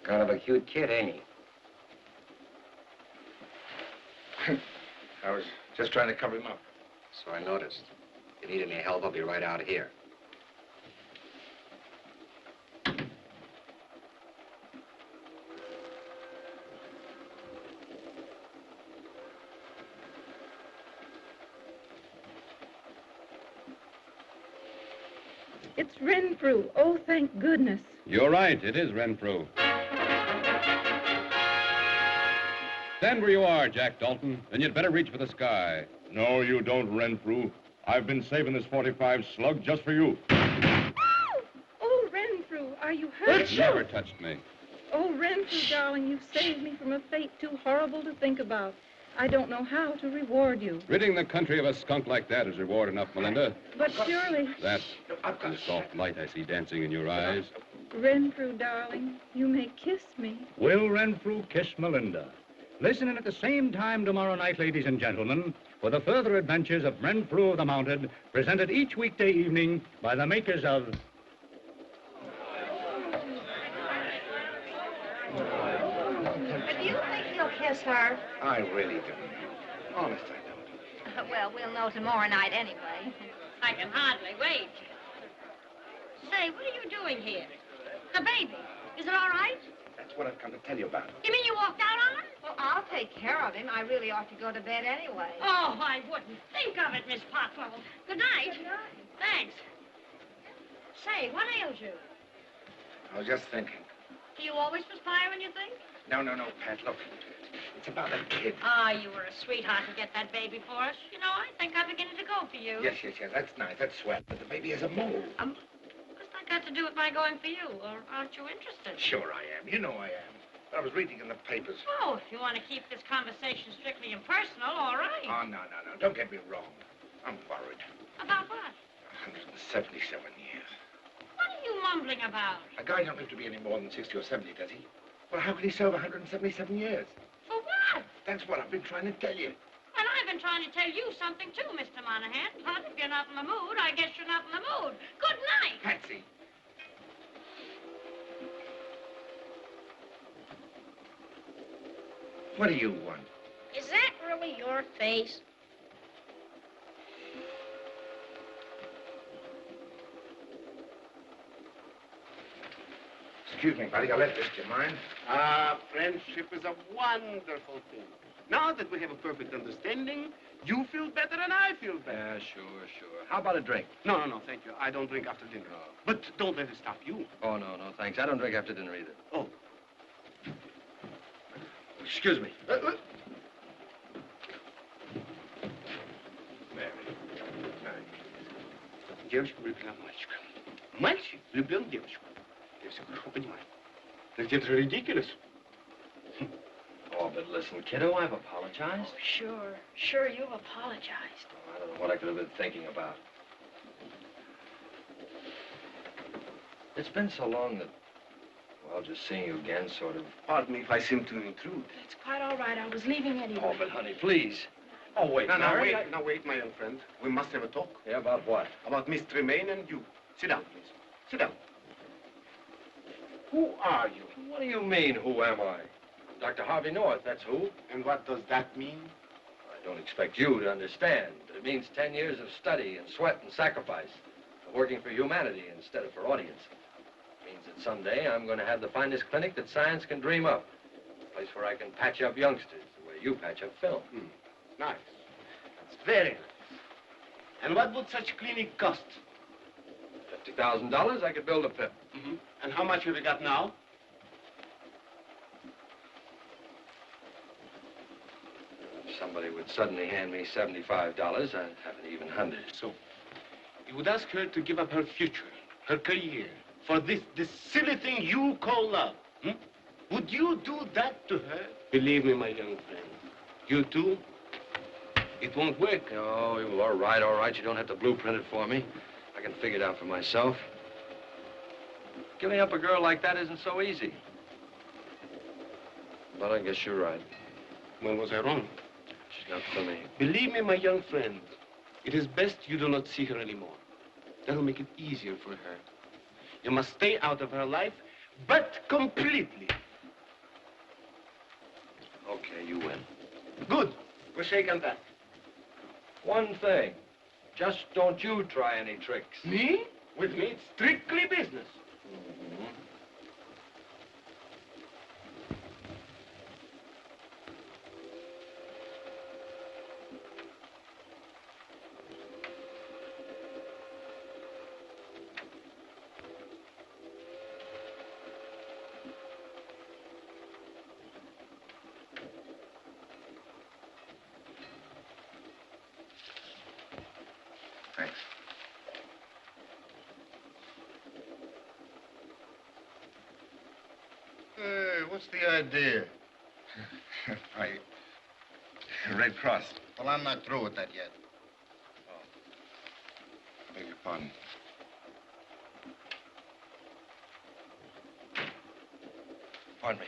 Speaker 2: Kind of a cute kid, ain't he?
Speaker 6: I was just trying to cover him up.
Speaker 11: So I noticed. If you need any help, I'll be right out here.
Speaker 12: It's Renfrew. Oh, thank goodness.
Speaker 13: You're right. It is Renfrew. Stand where you are, Jack Dalton. Then you'd better reach for the sky.
Speaker 14: No, you don't, Renfrew. I've been saving this 45 slug just for you.
Speaker 12: Oh, Renfrew, are you hurt?
Speaker 13: You never touched me.
Speaker 12: Oh, Renfrew, darling, you've saved me from a fate too horrible to think about. I don't know how to reward you.
Speaker 13: Ridding the country of a skunk like that is reward enough, Melinda.
Speaker 12: But surely...
Speaker 13: That and the soft light I see dancing in your eyes.
Speaker 12: Renfrew, darling, you may kiss me.
Speaker 15: Will Renfrew kiss Melinda? Listen in at the same time tomorrow night, ladies and gentlemen, for the further adventures of Renfrew of the Mounted, presented each weekday evening by the makers of...
Speaker 8: Do you think he'll kiss her?
Speaker 6: I really don't. Honest, I don't.
Speaker 8: Well, we'll know tomorrow night anyway.
Speaker 3: I can hardly wait. Say, what are you doing here? The baby. Is it all right?
Speaker 6: That's what I've come to tell you about.
Speaker 3: You mean you walked out on him?
Speaker 8: Well, I'll take care of him. I really ought to go to bed anyway.
Speaker 3: Oh, I wouldn't think of it, Miss Potwell. Good night.
Speaker 8: Good night.
Speaker 3: Thanks. Say, what ails you?
Speaker 6: I was just thinking.
Speaker 3: Do you always perspire when you think?
Speaker 6: No, Pat, look. It's about a kid.
Speaker 3: Ah, you were a sweetheart to get that baby for us. You know, I think I'm beginning to go for you.
Speaker 6: Yes. That's nice. That's swell. But the baby has a mole.
Speaker 3: What's that got to do with my going for you? Or aren't you interested?
Speaker 6: Sure I am. You know I am. I was reading in the papers.
Speaker 3: Oh, if you want to keep this conversation strictly impersonal, all right.
Speaker 6: Oh, no. Don't get me wrong. I'm worried.
Speaker 3: About what?
Speaker 6: 177 years.
Speaker 3: What are you mumbling about?
Speaker 6: A guy don't live to be any more than 60 or 70, does he? Well, how could he serve 177 years?
Speaker 3: For what?
Speaker 6: That's what I've been trying to tell you.
Speaker 3: And I've been trying to tell you something, too, Mr. Monahan. But if you're not in the mood, I guess you're not in the mood. Good night.
Speaker 6: Patsy. What do you want?
Speaker 3: Is that really your face?
Speaker 6: Excuse me, buddy. I left this. Do you mind?
Speaker 9: Friendship is a wonderful thing. Now that we have a perfect understanding, you feel better and I feel better.
Speaker 5: Yeah, sure. How about a drink?
Speaker 9: No, thank you. I don't drink after dinner.
Speaker 5: Oh.
Speaker 9: But don't let it stop you.
Speaker 5: Oh, no, thanks. I don't drink after dinner either.
Speaker 9: Oh.
Speaker 5: Excuse me.
Speaker 9: Девочка влюблена в мальчика. Мальчик влюблен в девочку. Я все хорошо понимаю. Так это же ridiculous.
Speaker 5: Oh, but listen, kiddo, I've apologized.
Speaker 4: Oh, sure, you've apologized.
Speaker 5: Oh, I don't know what I could have been thinking about. It's been so long that, well, just seeing you again sort of...
Speaker 9: Pardon me if I seem to intrude.
Speaker 4: It's quite all right. I was leaving anyway.
Speaker 5: Oh, but honey, please. Oh, wait.
Speaker 9: Now, wait, my young friend. We must have a talk.
Speaker 5: Yeah, about what?
Speaker 9: About Miss Tremaine and you. Sit down, please. Sit down. Who are you?
Speaker 5: What do you mean, who am I? Dr. Harvey North, that's who.
Speaker 2: And what does that mean?
Speaker 5: I don't expect you to understand, but it means 10 years of study and sweat and sacrifice, working for humanity instead of for audience. It means that someday I'm going to have the finest clinic that science can dream up. A place where I can patch up youngsters the way you patch up film.
Speaker 2: Nice. That's very nice. And what would such clinic cost?
Speaker 5: $50,000, I could build a pit.
Speaker 2: And how much have you got now?
Speaker 5: If somebody would suddenly hand me $75, I'd have an even $100.
Speaker 2: So, you would ask her to give up her future, her career, for this silly thing you call love. Would you do that to her? Believe me, my young friend, you too, it won't work.
Speaker 5: Oh, well, all right. You don't have to blueprint it for me. I can figure it out for myself. Giving up a girl like that isn't so easy. But I guess you're right.
Speaker 2: When was I wrong?
Speaker 5: She's not for me.
Speaker 2: Believe me, my young friend, it is best you do not see her anymore. That'll make it easier for her. You must stay out of her life, but completely.
Speaker 5: Okay, you win.
Speaker 2: Good. We'll shake on that.
Speaker 5: One thing. Just don't you try any tricks.
Speaker 2: Me? With me, it's strictly business.
Speaker 6: Thanks. What's the idea? Red Cross. Well, I'm not through with that yet. Oh. Beg your pardon. Pardon me.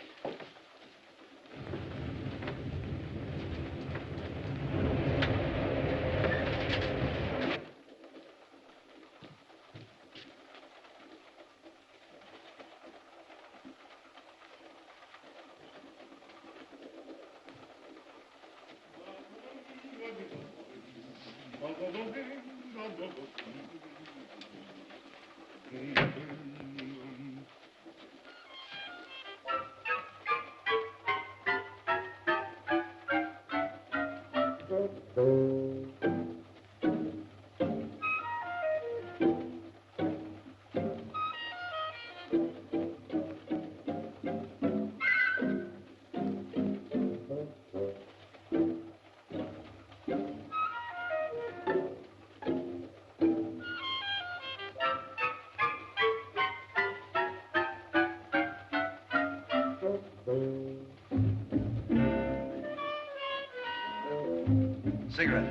Speaker 11: Cigarette.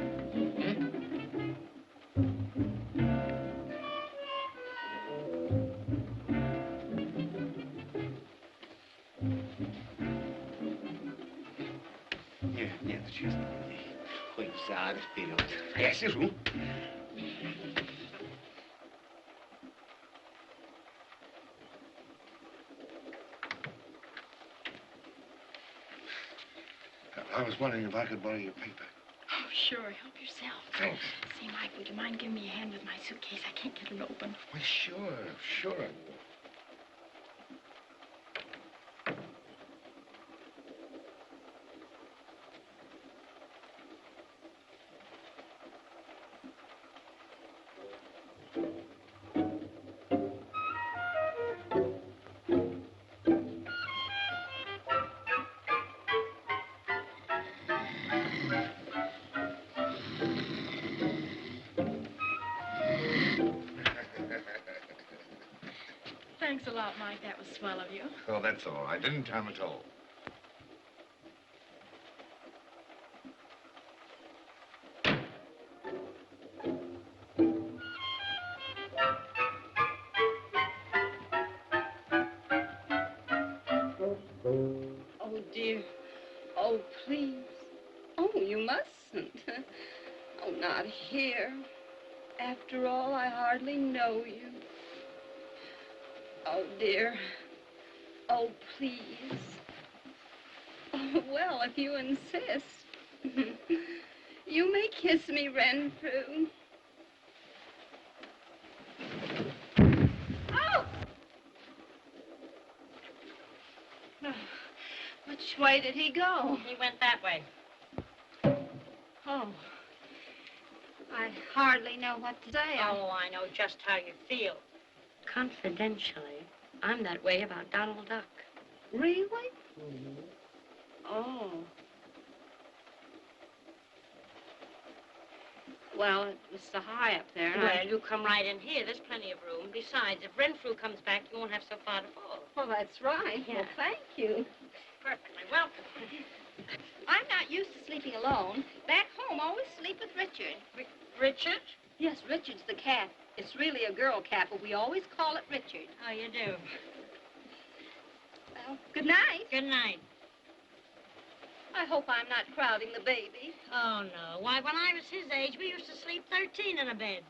Speaker 2: Нет, честно. Хоть зад вперед. Я сижу.
Speaker 6: I was wondering if I could borrow your paper.
Speaker 4: Oh, sure. Help yourself.
Speaker 6: Thanks.
Speaker 4: Say, Mike, would you mind giving me a hand with my suitcase? I can't get it open.
Speaker 6: Well, sure.
Speaker 4: Thanks a lot, Mike. That was swell of you.
Speaker 6: Oh, that's all right. Didn't time at all.
Speaker 16: Oh, dear. Oh, please. Oh, you mustn't. Oh, not here. After all, I hardly know you. Oh, dear. Oh, please. Oh, well, if you insist. You may kiss me, Renfrew. Oh! Which way did he go?
Speaker 3: He went that way.
Speaker 16: Oh. I hardly know what to say.
Speaker 3: Oh, I know just how you feel. Confidentially, I'm that way about Donald Duck.
Speaker 16: Really? Oh. Well, it was so high up there. And
Speaker 3: Well, you come right in here. There's plenty of room. Besides, if Renfrew comes back, you won't have so far to fall.
Speaker 16: Well, that's right.
Speaker 3: Yeah.
Speaker 16: Well, thank you.
Speaker 3: Perfectly welcome.
Speaker 16: I'm not used to sleeping alone. Back home, I always sleep with Richard.
Speaker 3: Richard?
Speaker 16: Yes, Richard's the cat. It's really a girl cat, but we always call it Richard.
Speaker 3: How you do?
Speaker 16: Well, good night.
Speaker 3: Good night.
Speaker 16: I hope I'm not crowding the baby.
Speaker 3: Oh, no. Why, when I was his age, we used to sleep 13 in a bed.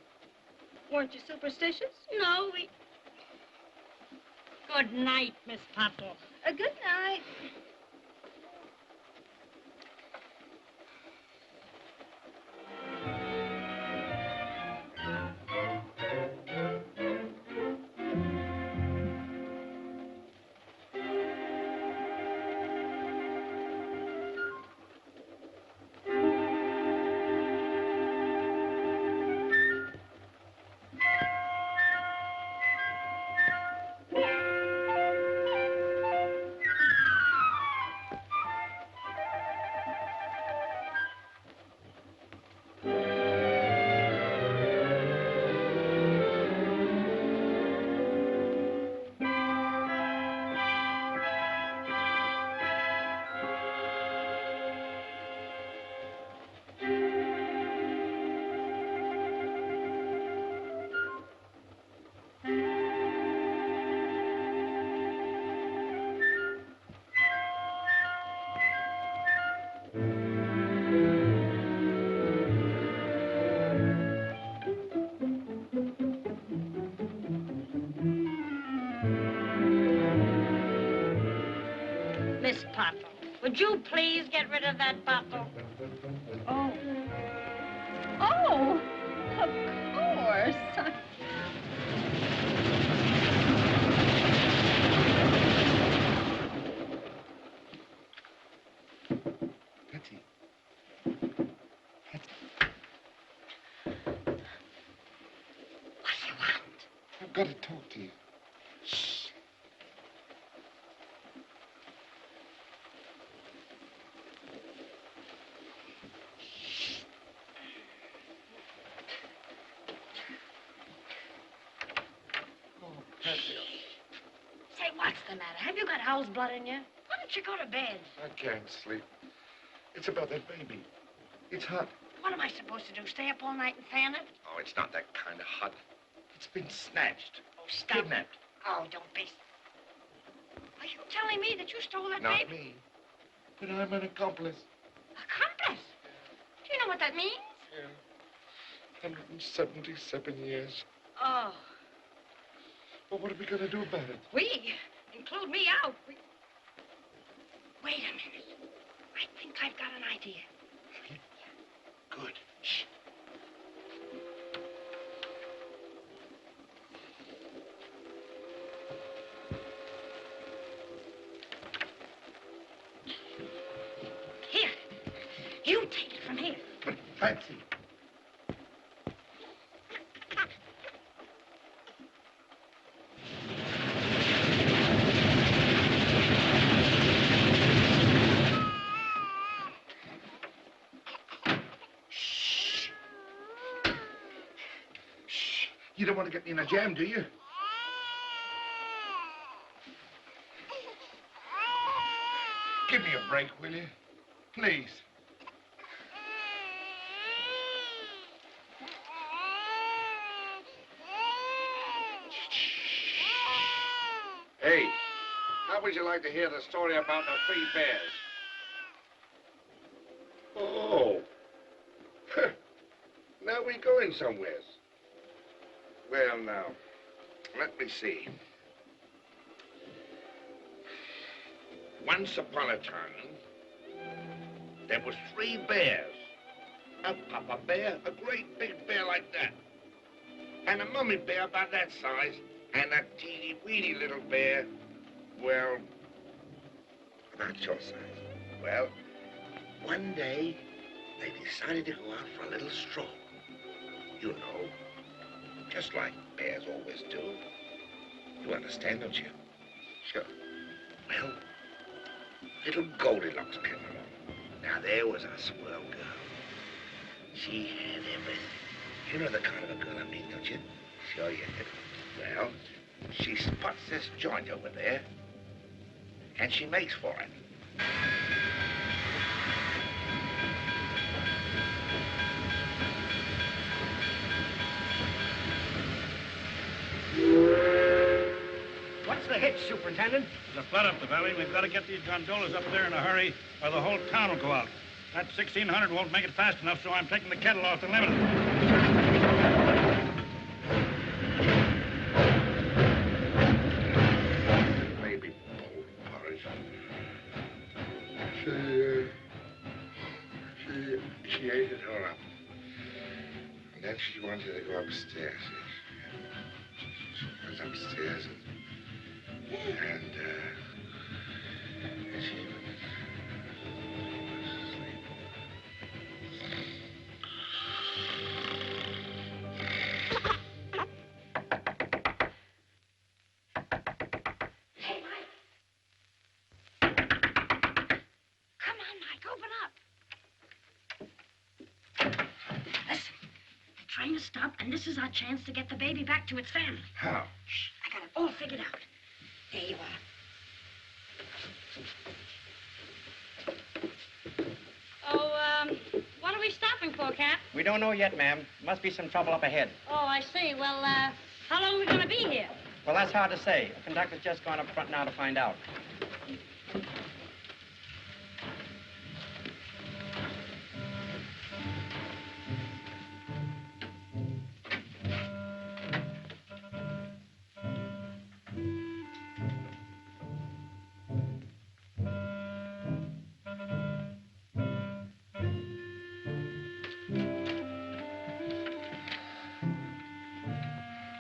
Speaker 16: Weren't you superstitious?
Speaker 3: No, we... Good night, Miss Pottle.
Speaker 16: Good night.
Speaker 3: Miss Pottle, would you please get rid of that bottle?
Speaker 16: Oh. Oh, of course.
Speaker 6: Betty.
Speaker 3: What do you want?
Speaker 6: I've got to talk to you.
Speaker 3: Shh. Say, what's the matter? Have you got owl's blood in you? Why don't you go to bed?
Speaker 6: I can't sleep. It's about that baby. It's hot.
Speaker 3: What am I supposed to do, stay up all night and fan it?
Speaker 6: Oh, it's not that kind of hot. It's been snatched.
Speaker 3: Oh, stop.
Speaker 6: Kidnapped.
Speaker 3: Oh, don't be... Are you telling me that you stole that
Speaker 6: Not
Speaker 3: baby?
Speaker 6: me. But I'm an accomplice.
Speaker 3: Accomplice? Do you know what that means?
Speaker 6: Yeah. 177 years.
Speaker 3: Oh.
Speaker 6: Well, what are we going to do about it?
Speaker 3: We? Include me out. Wait a minute. I think I've got an idea.
Speaker 6: Good. Shh.
Speaker 3: Here. You take it from here.
Speaker 6: But, Patsy. You don't want to get me in a jam, do you? Give me a break, will you? Please.
Speaker 7: Hey, how would you like to hear the story about the three bears?
Speaker 6: Oh. Now we're going somewhere. Well, now, let me see. Once upon a time, there was 3 bears. A papa bear, a great big bear like that. And a mummy bear about that size. And a teeny-weeny little bear, well, about your size. Well, one day, they decided to go out for a little stroll. You know, just like bears always do. You understand, don't you? Sure. Well, little Goldilocks came along. Now, there was a swell girl. She had everything. You know the kind of a girl I mean, don't you? Sure you do. Well, she spots this joint over there, and she makes for it.
Speaker 1: What's the hitch, Superintendent?
Speaker 17: There's a flood up the valley. We've got to get these gondolas up there in a hurry, or the whole town will go out. That 1600 won't make it fast enough, so I'm taking the kettle off the limit.
Speaker 6: Maybe bowl porridge. She ate it all up. And then she wanted to go upstairs. She was upstairs and she was asleep.
Speaker 3: Hey, Mike. Come on, Mike, open up. Listen, the train has stopped, and this is our chance to get the baby back to its family.
Speaker 6: How?
Speaker 3: Shh, I got it all figured out. There you are. Oh, what are we stopping for, Cap?
Speaker 1: We don't know yet, ma'am. Must be some trouble up ahead.
Speaker 3: Oh, I see. Well, how long are we going to be here?
Speaker 1: Well, that's hard to say. The conductor's just gone up front now to find out.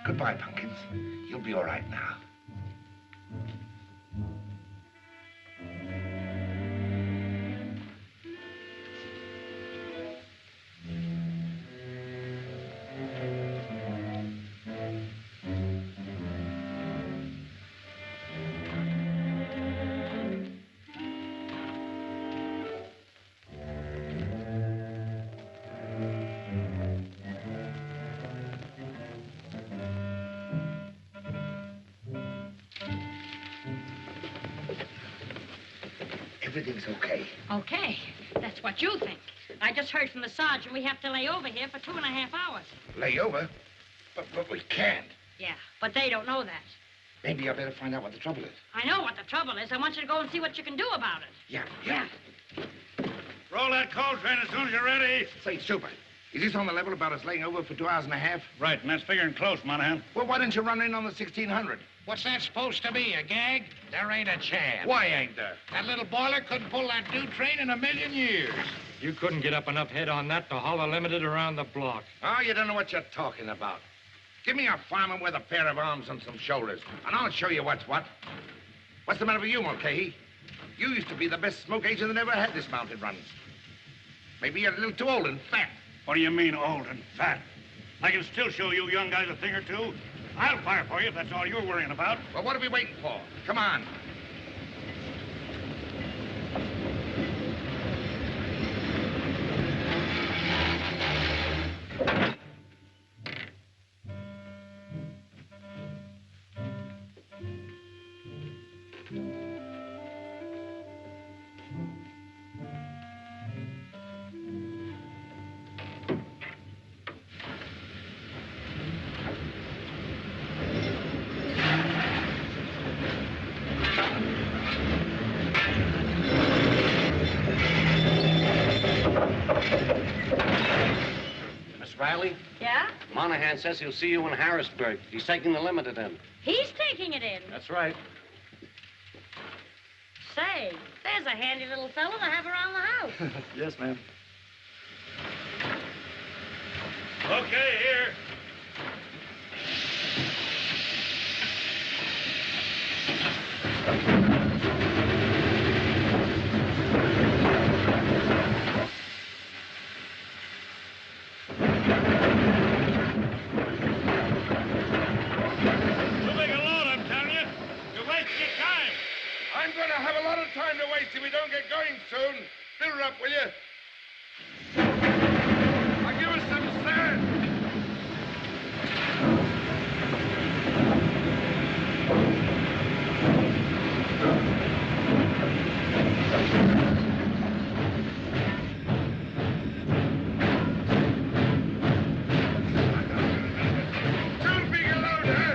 Speaker 6: Goodbye, Pumpkins. You'll be all right now. Everything's okay.
Speaker 3: Okay. That's what you think. I just heard from the sergeant we have to lay over here for 2.5 hours.
Speaker 6: Lay over? But we can't.
Speaker 3: Yeah, but they don't know that.
Speaker 6: Maybe I better find out what the trouble is.
Speaker 3: I know what the trouble is. I want you to go and see what you can do about it.
Speaker 6: Yeah.
Speaker 17: Roll that coal train as soon as you're ready.
Speaker 6: Say, Super, is this on the level about us laying over for 2.5 hours?
Speaker 17: Right, and that's figuring close, Monahan.
Speaker 6: Well, why didn't you run in on the 1600?
Speaker 18: What's that supposed to be, a gag? There ain't a chance.
Speaker 6: Why ain't there?
Speaker 18: That little boiler couldn't pull that new train in 1,000,000 years.
Speaker 5: You couldn't get up enough head on that to haul a limited around the block.
Speaker 6: Oh, you don't know what you're talking about. Give me a fireman with a pair of arms and some shoulders, and I'll show you what's what. What's the matter with you, Mulcahy? You used to be the best smoke agent that ever had this mounted run. Maybe you're a little too old and fat.
Speaker 17: What do you mean, old and fat? I can still show you young guys a thing or two. I'll fire for you if that's all you're worrying about.
Speaker 6: Well, what are we waiting for? Come on.
Speaker 19: Riley?
Speaker 3: Yeah?
Speaker 19: Monahan says he'll see you in Harrisburg. He's taking the limited in.
Speaker 3: He's taking it in.
Speaker 19: That's right.
Speaker 3: Say, there's a handy little fellow to have around the house.
Speaker 20: Yes, ma'am.
Speaker 17: Okay, here.
Speaker 6: I'm going to have a lot of time to wait if we don't get going soon. Fill her up, will you? Now give us some sand. Too big a load, huh?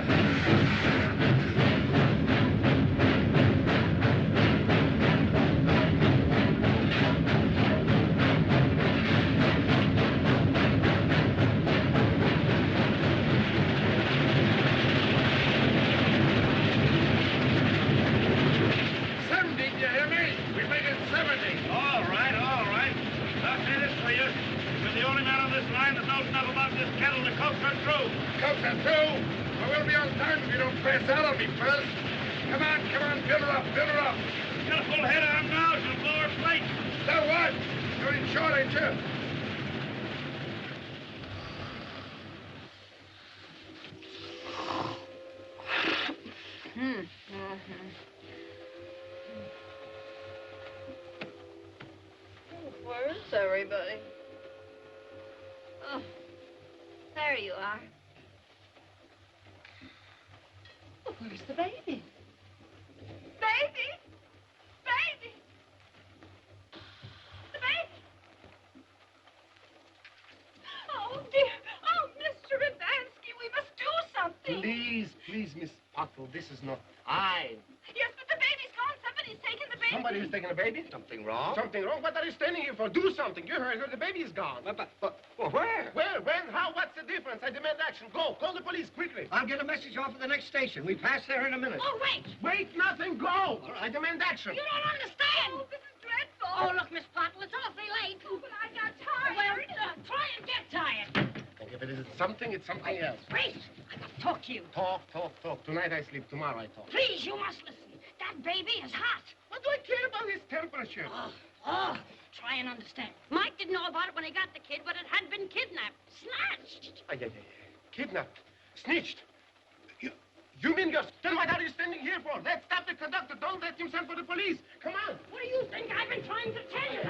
Speaker 16: Where's everybody? Oh, there you are. Oh, where's the baby? Baby! Baby! The baby! Oh, dear. Oh, Mr. Radansky, we must do something.
Speaker 9: Please, Miss Pottle, this is not time.
Speaker 16: Yes, but the baby's gone. Somebody's taken the baby.
Speaker 9: Somebody has taken a baby?
Speaker 19: Something wrong?
Speaker 9: Something wrong? What are you standing here for? Do something. You heard her. The baby is gone.
Speaker 19: But where?
Speaker 9: Where? When? How? What's the difference? I demand action. Go. Call the police quickly.
Speaker 19: I'll get a message off at the next station. We pass there in a minute.
Speaker 3: Oh, wait.
Speaker 9: Wait, nothing. Go. I demand action.
Speaker 3: You don't understand.
Speaker 16: Oh, this is dreadful.
Speaker 3: Oh, look, Miss Pottle, it's awfully late.
Speaker 16: Oh, but I got tired.
Speaker 3: Well, try and get tired.
Speaker 9: And if it isn't something, it's something else.
Speaker 3: Wait. I got to talk to you.
Speaker 9: Talk. Tonight I sleep. Tomorrow I talk.
Speaker 3: Please, you must listen. That baby is hot.
Speaker 9: What do I care about his temperature?
Speaker 3: Try and understand. Mike didn't know about it when he got the kid, but it had been kidnapped, snatched.
Speaker 9: Kidnapped. Snitched. You mean you're... Then what are you standing here for? Let's stop the conductor. Don't let him send for the police. Come on.
Speaker 3: What do you think I've been trying to tell you?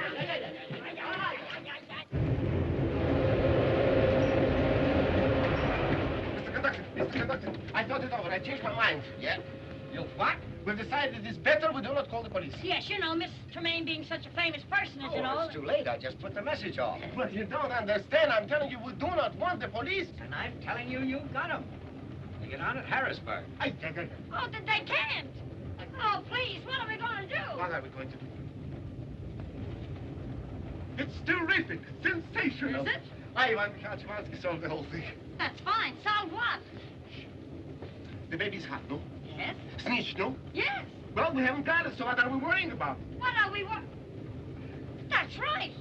Speaker 9: Mr. Conductor, I thought it over. I changed my mind.
Speaker 19: Yeah? You what?
Speaker 9: We've decided it is better we do not call the police.
Speaker 3: Yes, you know, Miss Tremaine being such a famous person, you know.
Speaker 19: It's too late. I just put the message off.
Speaker 9: But you don't understand. I'm telling you, we do not want the police.
Speaker 19: And I'm telling you, you got them. They get on at Harrisburg.
Speaker 3: Oh, they can't. Oh, please, what are we going to do?
Speaker 9: What are we going to do? It's terrific. Sensational.
Speaker 3: Is it?
Speaker 9: Ivan Kaczmarski solved the whole thing.
Speaker 3: That's fine. Solve what?
Speaker 9: The baby's hot, no?
Speaker 3: Yes.
Speaker 9: Snitched, no?
Speaker 3: Yes.
Speaker 9: Well, we haven't got it, so what are we worrying about?
Speaker 3: What are we That's right.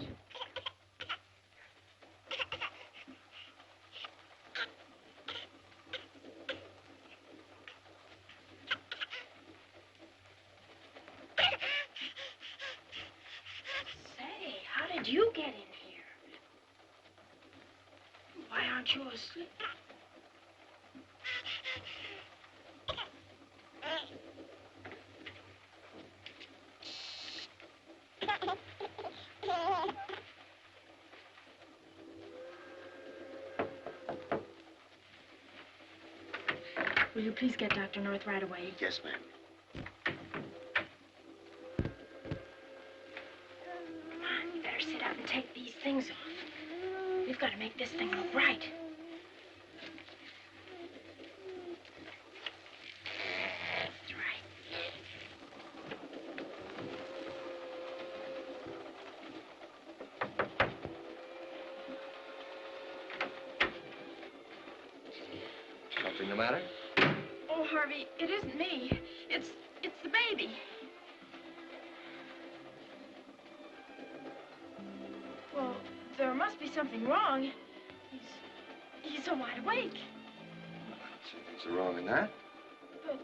Speaker 3: Say, how did you get in here? Why aren't you asleep?
Speaker 4: Will you please get Dr. North right away?
Speaker 7: Yes, ma'am.
Speaker 4: You better sit up and take these things off. We've got to make this thing look right. That's right.
Speaker 5: Something the matter?
Speaker 4: Oh, Harvey, it isn't me. It's the baby. there must be something wrong. He's so wide awake.
Speaker 5: What's wrong in that?
Speaker 4: But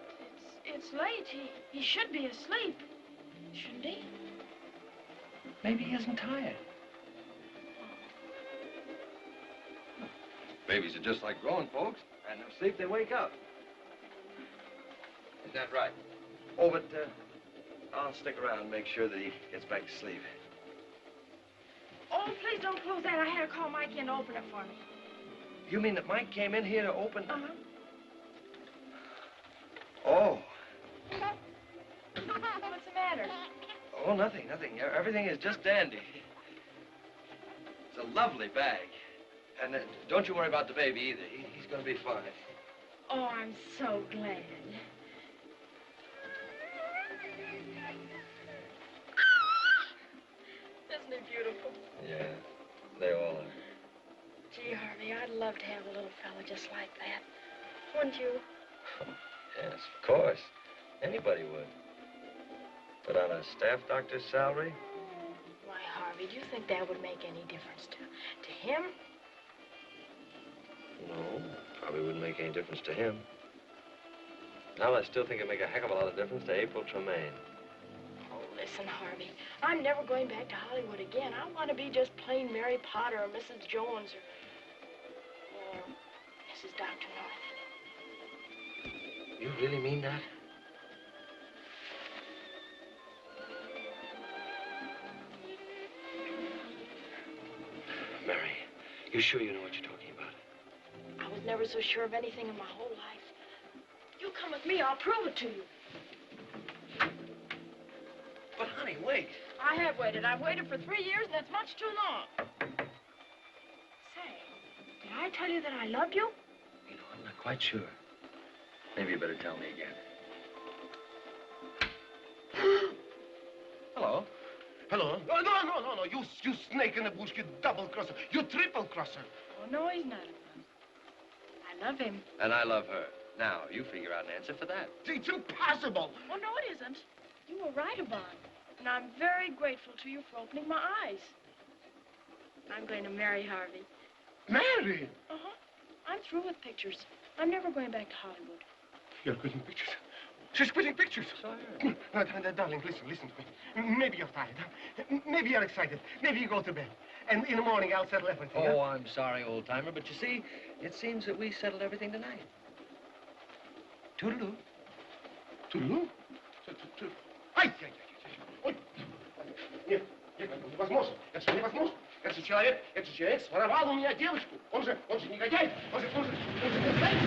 Speaker 4: it's late. He should be asleep. Shouldn't he?
Speaker 5: Maybe he isn't tired. Babies are just like grown folks. And they'll sleep, they wake up. Is that right? Oh, but I'll stick around and make sure that he gets back to sleep.
Speaker 4: Oh, please don't close that. I had to call Mike in to open it for me.
Speaker 5: You mean that Mike came in here to open?
Speaker 4: Uh-huh.
Speaker 5: Oh.
Speaker 4: What's the matter?
Speaker 5: Oh, nothing. Everything is just dandy. It's a lovely bag. And don't you worry about the baby either. He's going to be fine.
Speaker 4: Oh, I'm so glad. Isn't he beautiful?
Speaker 5: Yeah, they all are.
Speaker 4: Gee, Harvey, I'd love to have a little fella just like that. Wouldn't you?
Speaker 5: Yes, of course. Anybody would. But on a staff doctor's salary?
Speaker 4: Why, Harvey, do you think that would make any difference to him?
Speaker 5: No, probably wouldn't make any difference to him. Now, I still think it'd make a heck of a lot of difference to April Tremaine.
Speaker 4: Oh, listen, Harvey, I'm never going back to Hollywood again. I want to be just plain Mary Potter or Mrs. Jones or Mrs. Dr. North.
Speaker 5: You really mean that? Mary, you sure you know what you're talking about?
Speaker 4: I was never so sure of anything in my whole life. You come with me, I'll prove it to you.
Speaker 5: But, honey, wait.
Speaker 4: I have waited. I've waited for 3 years, and that's much too long. Say, did I tell you that I loved you?
Speaker 5: You know, I'm not quite sure. Maybe you better tell me again.
Speaker 9: Hello? Hello? No, you snake in the bush, you double-crosser, you triple-crosser.
Speaker 4: Oh, no, he's not. I love him.
Speaker 5: And I love her. Now, you figure out an answer for that.
Speaker 9: It's impossible.
Speaker 4: Oh, no, it isn't. You were right about it. And I'm very grateful to you for opening my eyes. I'm going to marry Harvey.
Speaker 9: Marry?
Speaker 4: Uh-huh. I'm through with pictures. I'm never going back to Hollywood.
Speaker 9: You're quitting pictures? She's quitting pictures.
Speaker 5: So I heard.
Speaker 9: Darling, listen to me. Maybe you're tired, huh? Maybe you're excited. Maybe you go to bed. And in the morning, I'll settle everything.
Speaker 5: Oh, I'm sorry, old-timer, but you see, it seems that we settled everything tonight. Toodaloo.
Speaker 9: Toodaloo? Ай! Ой! Нет, невозможно. Это невозможно. Этот человек своровал у меня девочку. Он же негодяй. Он же мерзавец.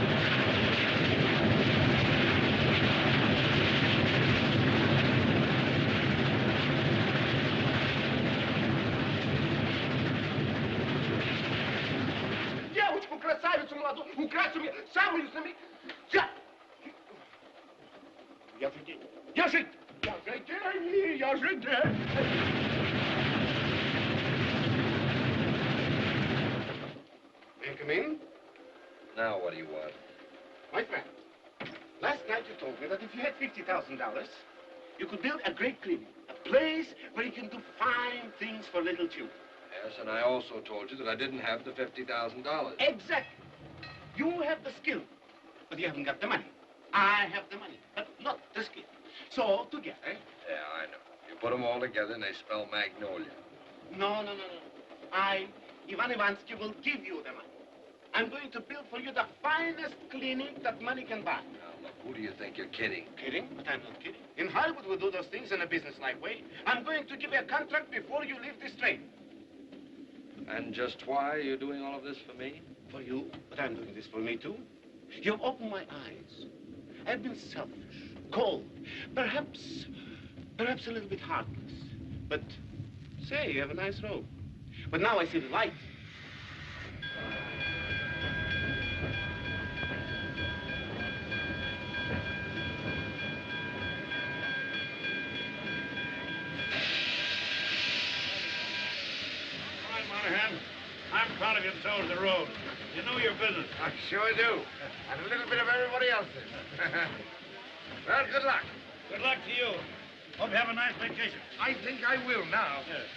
Speaker 9: Девочку, красавицу молодую, украсть у меня самую знаменитую. Я же день. May I come in?
Speaker 5: Now, what do you want?
Speaker 9: My friend, last night you told me that if you had $50,000, you could build a great clinic, a place where you can do fine things for little children.
Speaker 5: Yes, and I also told you that I didn't have the $50,000.
Speaker 9: Exactly. You have the skill, but you haven't got the money. I have the money, but not the skill. So, together...
Speaker 5: Yeah, I know. You put them all together and they spell Magnolia.
Speaker 9: No. I, Ivan Ivansky, will give you the money. I'm going to build for you the finest clinic that money can buy.
Speaker 5: Now, look, who do you think you're kidding?
Speaker 9: Kidding? But I'm not kidding. In Hollywood, we do those things in a business-like way. I'm going to give you a contract before you leave this train.
Speaker 5: And just why are you doing all of this for me?
Speaker 9: For you, but I'm doing this for me, too. You've opened my eyes. I've been selfish, cold, perhaps a little bit heartless. But, say, you have a nice robe. But now I see the light.
Speaker 17: All right, Monahan. I'm proud of you to toe the road. You know your business.
Speaker 6: I sure do. And a little bit of everybody else's. Well, good luck.
Speaker 17: Good luck to you. Hope you have a nice vacation.
Speaker 6: I think I will now.
Speaker 17: Yes.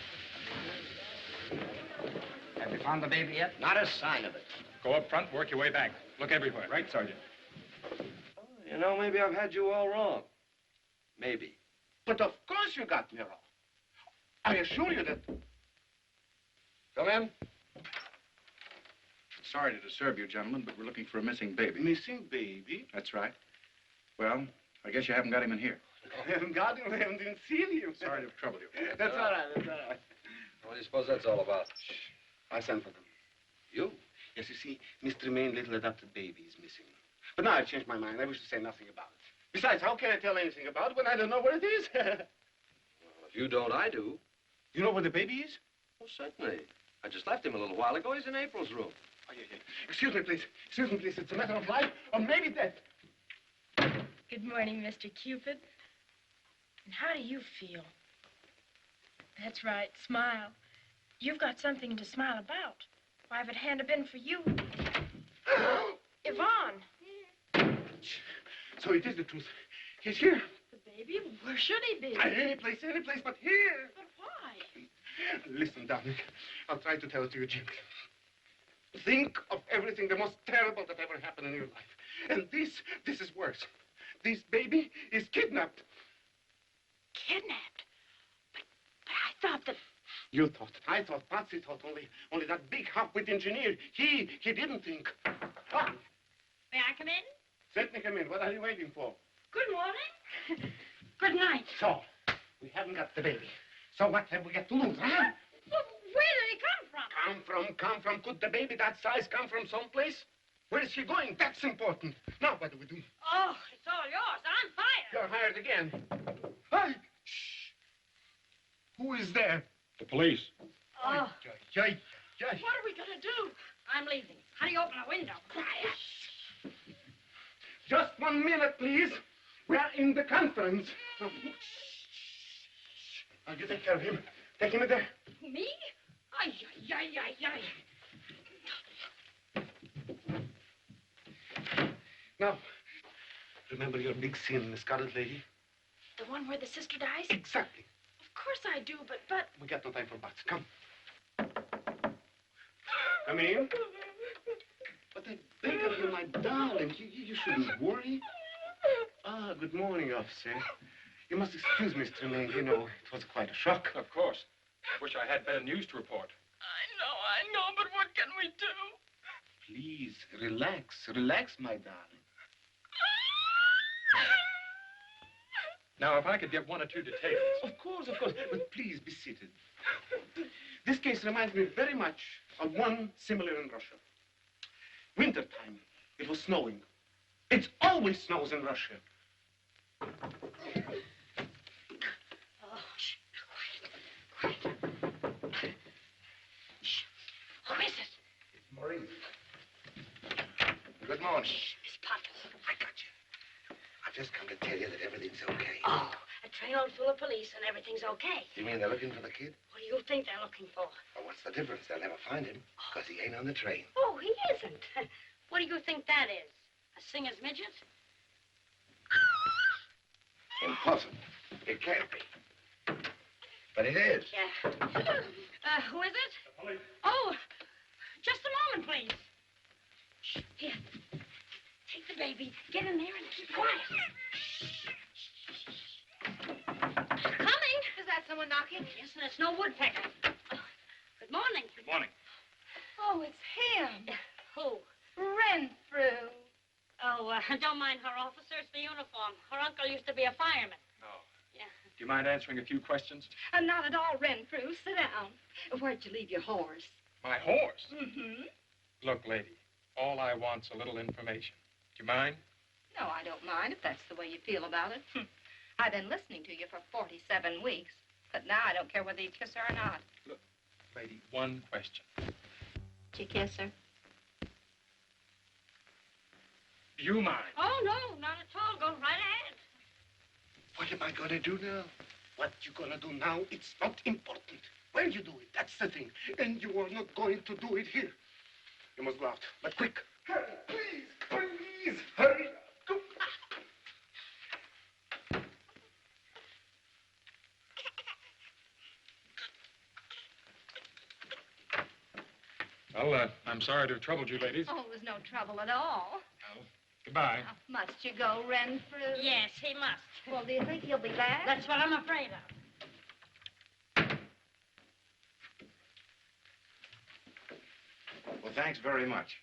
Speaker 19: Have you found the baby yet?
Speaker 7: Not a sign of it.
Speaker 13: Go up front, work your way back. Look everywhere. Right, Sergeant?
Speaker 5: You know, maybe I've had you all wrong. Maybe.
Speaker 9: But of course you got me wrong. I assure you that...
Speaker 5: Come in.
Speaker 20: Sorry to disturb you, gentlemen, but we're looking for a missing baby.
Speaker 9: Missing baby?
Speaker 20: That's right. Well, I guess you haven't got him in here.
Speaker 9: I haven't got him. I haven't even seen him.
Speaker 20: Sorry to have troubled you.
Speaker 9: That's all right. That's all right.
Speaker 5: What do you suppose that's all about?
Speaker 9: I sent for them.
Speaker 5: You?
Speaker 9: Yes, you see, Mr. Tremaine, little adopted baby is missing. But now I've changed my mind. I wish to say nothing about it. Besides, how can I tell anything about it when I don't know where it is?
Speaker 5: Well, if you don't, I do.
Speaker 9: You know where the baby is?
Speaker 5: Well, certainly. I just left him a little while ago. He's in April's room.
Speaker 9: Oh, yeah. Excuse me, please. Excuse me, please. It's a matter of life or maybe death.
Speaker 4: Good morning, Mr. Cupid. And how do you feel? That's right, smile. You've got something to smile about. Why, if it hadn't have been for you... Yvonne!
Speaker 9: So it is the truth. He's here.
Speaker 4: The baby? Where should he be?
Speaker 9: Any place but here.
Speaker 4: But why?
Speaker 9: Listen, darling. I'll try to tell it to you gently. Think of everything the most terrible that ever happened in your life. And this is worse. This baby is kidnapped.
Speaker 4: Kidnapped? But I thought that...
Speaker 9: You thought. I thought. Patsy thought. Only that big half-wit engineer. He didn't think. Ah.
Speaker 3: May I come in?
Speaker 9: Certainly come in. What are you waiting for?
Speaker 3: Good morning. Good night.
Speaker 9: So, we haven't got the baby. So what have we got to lose, huh?
Speaker 3: Well, where did he come from?
Speaker 9: Come from. Could the baby that size come from someplace? Where is he going? That's important. Now, what do we do?
Speaker 3: Oh, it's all yours. I'm fired.
Speaker 9: You're hired again. Hey! Shh. Who is there?
Speaker 13: The police.
Speaker 3: Oh.
Speaker 9: Jay.
Speaker 4: What are we going to do?
Speaker 3: I'm leaving. How do you open a window?
Speaker 9: Just 1 minute, please. We're in the conference. I'll you take care of him. Take him in there.
Speaker 3: Me? Ay, ay, ay, ay, ay.
Speaker 9: Now, remember your big sin, Miss Scarlet Lady?
Speaker 4: The one where the sister dies?
Speaker 9: Exactly.
Speaker 4: Of course I do, but...
Speaker 9: We got no time for buts. Come. Come in. But I beg of you, my darling, you shouldn't worry. Ah, good morning, officer. You must excuse Mr. Tremaine. You know, it was quite a shock.
Speaker 13: Of course. I wish I had better news to report.
Speaker 4: I know, but what can we do?
Speaker 9: Please, relax, my darling.
Speaker 13: Now, if I could get one or two details.
Speaker 9: Of course. But please be seated. This case reminds me very much of one similar in Russia. Wintertime. It was snowing. It always snows in Russia.
Speaker 3: Oh, shh. Quiet. Shh. Who is it?
Speaker 7: Maurice. Good morning.
Speaker 3: Shh, Miss Pottles.
Speaker 7: I got you. I've just come to tell you that everything's okay.
Speaker 3: Oh, a trainload full of police and everything's okay.
Speaker 7: You mean they're looking for the kid?
Speaker 3: What do you think they're looking for?
Speaker 7: Well, what's the difference? They'll never find him, because he ain't on the train.
Speaker 3: Oh, he isn't. What do you think that is? A singer's midget?
Speaker 7: Impossible. It can't be. But it is.
Speaker 3: Yeah. Who is it?
Speaker 13: The police.
Speaker 3: Oh, just a moment, please. Shh, here. Take the baby, get in there, and keep quiet. Coming.
Speaker 8: Is that someone knocking?
Speaker 3: Yes, and it's no woodpecker. Good morning.
Speaker 13: Good morning.
Speaker 8: Oh, it's him.
Speaker 3: Who?
Speaker 8: Renfrew.
Speaker 3: Oh, don't mind her, officer. It's the uniform. Her uncle used to be a fireman.
Speaker 13: No.
Speaker 3: Yeah.
Speaker 13: Do you mind answering a few questions?
Speaker 16: Not at all, Renfrew. Sit down. Where'd you leave your horse?
Speaker 13: My horse?
Speaker 16: Mm-hmm.
Speaker 13: Look, lady, all I want's a little information. Do you mind?
Speaker 8: No, I don't mind if that's the way you feel about it. I've been listening to you for 47 weeks, but now I don't care whether you kiss her or not.
Speaker 13: Look, lady, one question.
Speaker 8: Did you kiss her?
Speaker 13: Do you mind?
Speaker 3: Oh, no, not at all. Go right ahead.
Speaker 9: What am I gonna do now? What you gonna do now, it's not important. When you do it, that's the thing. And you are not going to do it here. You must go out, but quick. Hurry, please, hurry. Go.
Speaker 14: Well, I'm sorry to have troubled you, ladies.
Speaker 8: Oh, it was no trouble at all.
Speaker 14: Goodbye.
Speaker 8: Must you go, Renfrew?
Speaker 3: Yes, he must.
Speaker 8: Well, do you think he'll be back?
Speaker 3: That's what I'm afraid of.
Speaker 20: Well, thanks very much.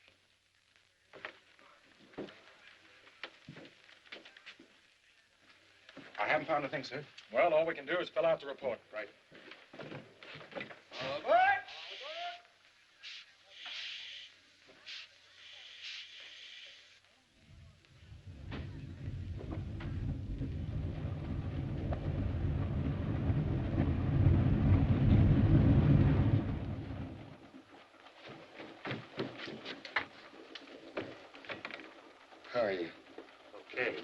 Speaker 20: I haven't found a thing, sir.
Speaker 14: Well, all we can do is fill out the report.
Speaker 20: Right.
Speaker 6: How are you?
Speaker 20: Okay.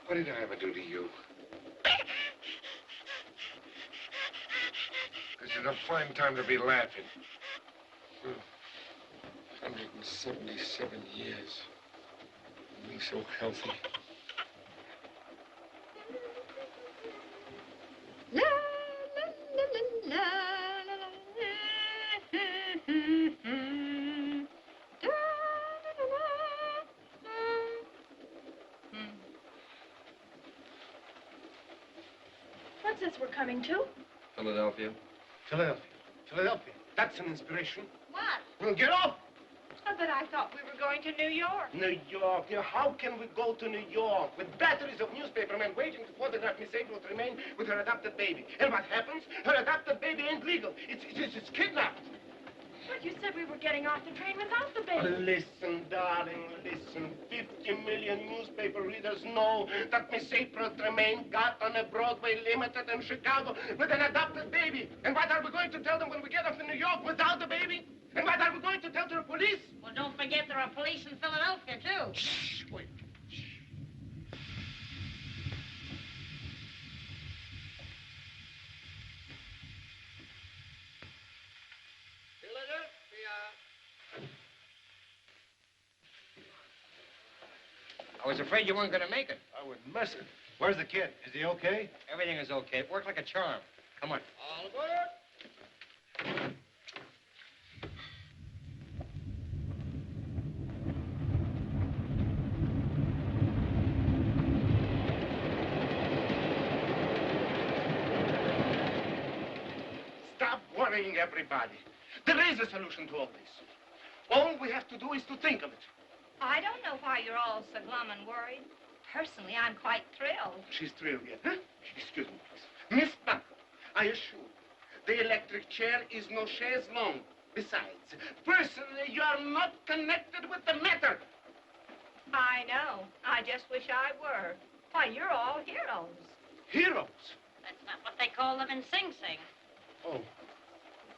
Speaker 6: What did I ever do to you? This is a fine time to be laughing. 177 years. Being so healthy.
Speaker 8: La, la, la, la, la, la, da, da, da, da.
Speaker 4: What's this we're coming to?
Speaker 5: Philadelphia.
Speaker 2: Philadelphia. Philadelphia. That's an inspiration.
Speaker 3: What?
Speaker 2: Well, get off!
Speaker 4: Oh, but I thought we were going to New York.
Speaker 2: New York. How can we go to New York with batteries of newspapermen waiting to photograph Miss April Tremaine with her adopted baby? And what happens? Her adopted baby ain't legal. It's kidnapped.
Speaker 4: But you said we were getting off the train without the baby.
Speaker 2: Listen, darling, listen. 50 million newspaper readers know that Miss April Tremaine got on a Broadway Limited in Chicago with an adopted baby. And what are we going to tell them when we get off to New York without the baby? And what are we going to tell to the police?
Speaker 3: Well, don't forget there are police in Philadelphia, too.
Speaker 2: Shh, wait.
Speaker 11: I was afraid you weren't going to make it.
Speaker 9: I wouldn't miss it. Where's the kid? Is he okay?
Speaker 11: Everything is okay. It worked like a charm. Come on.
Speaker 18: All aboard.
Speaker 2: Stop worrying everybody. There is a solution to all this. All we have to do is to think of it.
Speaker 8: I don't know why you're all so glum and worried. Personally, I'm quite thrilled.
Speaker 2: She's thrilled yet, huh? Excuse me, please. Miss Buckle, I assure you, the electric chair is no chaise longue. Besides, personally, you are not connected with the matter.
Speaker 8: I know. I just wish I were. Why, you're all heroes.
Speaker 2: Heroes?
Speaker 3: That's not what they call them in Sing Sing.
Speaker 2: Oh.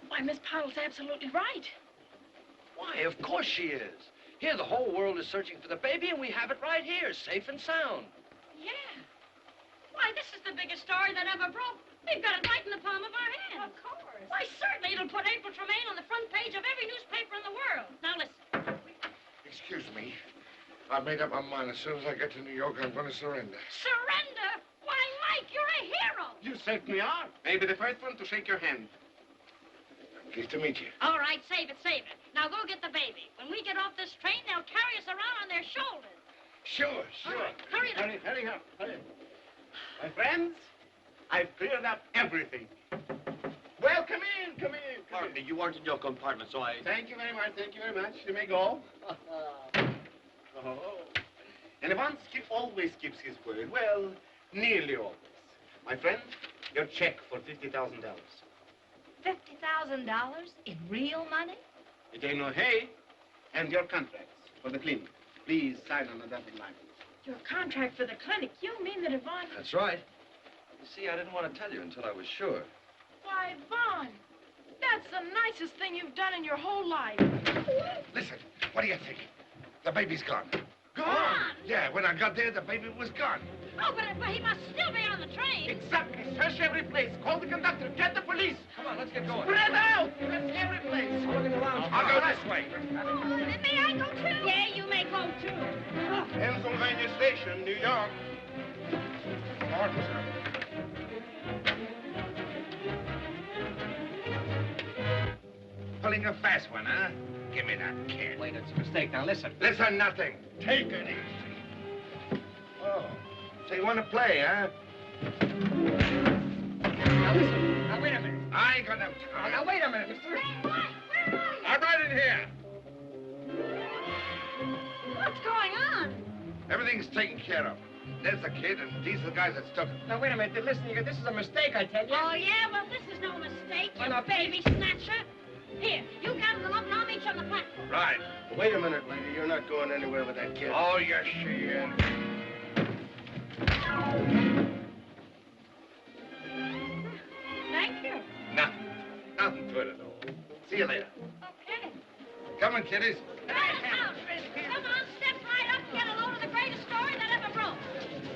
Speaker 4: Why, Miss Puddle's absolutely right.
Speaker 5: Why, of course she is. Here, the whole world is searching for the baby, and we have it right here, safe and sound.
Speaker 3: Yeah. Why, this is the biggest story that ever broke. We've got it right in the palm of our hands.
Speaker 8: Of course.
Speaker 3: Why, certainly it'll put April Tremaine on the front page of every newspaper in the world. Now, listen.
Speaker 6: Excuse me. I made up my mind. As soon as I get to New York, I'm going to surrender.
Speaker 3: Surrender? Why, Mike, you're a hero.
Speaker 2: You certainly are. Maybe the first one to shake your hand.
Speaker 6: Pleased to meet you.
Speaker 3: All right, save it, save it. Now go get the baby. When we get off this train, they'll carry us around on their shoulders.
Speaker 6: Sure,
Speaker 3: All
Speaker 6: sure.
Speaker 3: right, hurry up.
Speaker 2: Hurry up, hurry up. My friends, I've cleared up everything. Well, come in, come in.
Speaker 5: Pardon me, you weren't in your compartment, so I...
Speaker 2: Thank you very much, thank you very much. You may go. Oh. And Ivan always keeps his word. Well, nearly always. My friend, your check for $50,000.
Speaker 8: $50,000 in real money?
Speaker 2: It ain't no hay. And your contracts for the clinic. Please sign on the dotted line.
Speaker 4: Your contract for the clinic. You mean that Yvonne...
Speaker 5: That's right. You see, I didn't want to tell you until I was sure.
Speaker 4: Why, Yvonne, that's the nicest thing you've done in your whole life.
Speaker 6: Listen, what do you think? The baby's gone.
Speaker 3: Gone?
Speaker 6: Yeah, when I got there, the baby was gone.
Speaker 3: Oh, but he must still be on the train.
Speaker 2: Exactly
Speaker 9: Search every place. Call the conductor. Get the police.
Speaker 5: Come on, let's get going.
Speaker 9: Spread out. Search every place.
Speaker 5: Look in the lounge.
Speaker 9: I'll go this way.
Speaker 4: May I go too?
Speaker 3: Yeah, you may go too.
Speaker 9: Pennsylvania Station, New York. Pardon, sir. Pulling a fast one, huh? Give me that kid.
Speaker 19: Wait, it's a mistake. Now listen.
Speaker 9: Listen, nothing. Take it easy. Oh, so you want to play, huh?
Speaker 19: Now listen. Now wait a minute.
Speaker 9: I ain't gonna...
Speaker 19: Oh, now wait a minute, mister.
Speaker 9: I'm right in here.
Speaker 3: What's going on?
Speaker 9: Everything's taken care of. There's the kid, and these are the guys that took him.
Speaker 19: Now wait a minute. Listen, this is a mistake, I tell you.
Speaker 3: Oh, yeah? Well, this is no mistake, you
Speaker 19: Well, now-
Speaker 3: baby snatcher. Here, you gather them up and I'll meet you on the platform.
Speaker 9: Right.
Speaker 2: Wait a minute, lady. You're not going anywhere with that kid.
Speaker 9: Oh, yes, she is.
Speaker 3: Thank you.
Speaker 9: Nothing to it at all. See you later.
Speaker 3: Okay.
Speaker 9: Come on, kiddies.
Speaker 3: Come on, step right up and get a load of the greatest story that ever broke.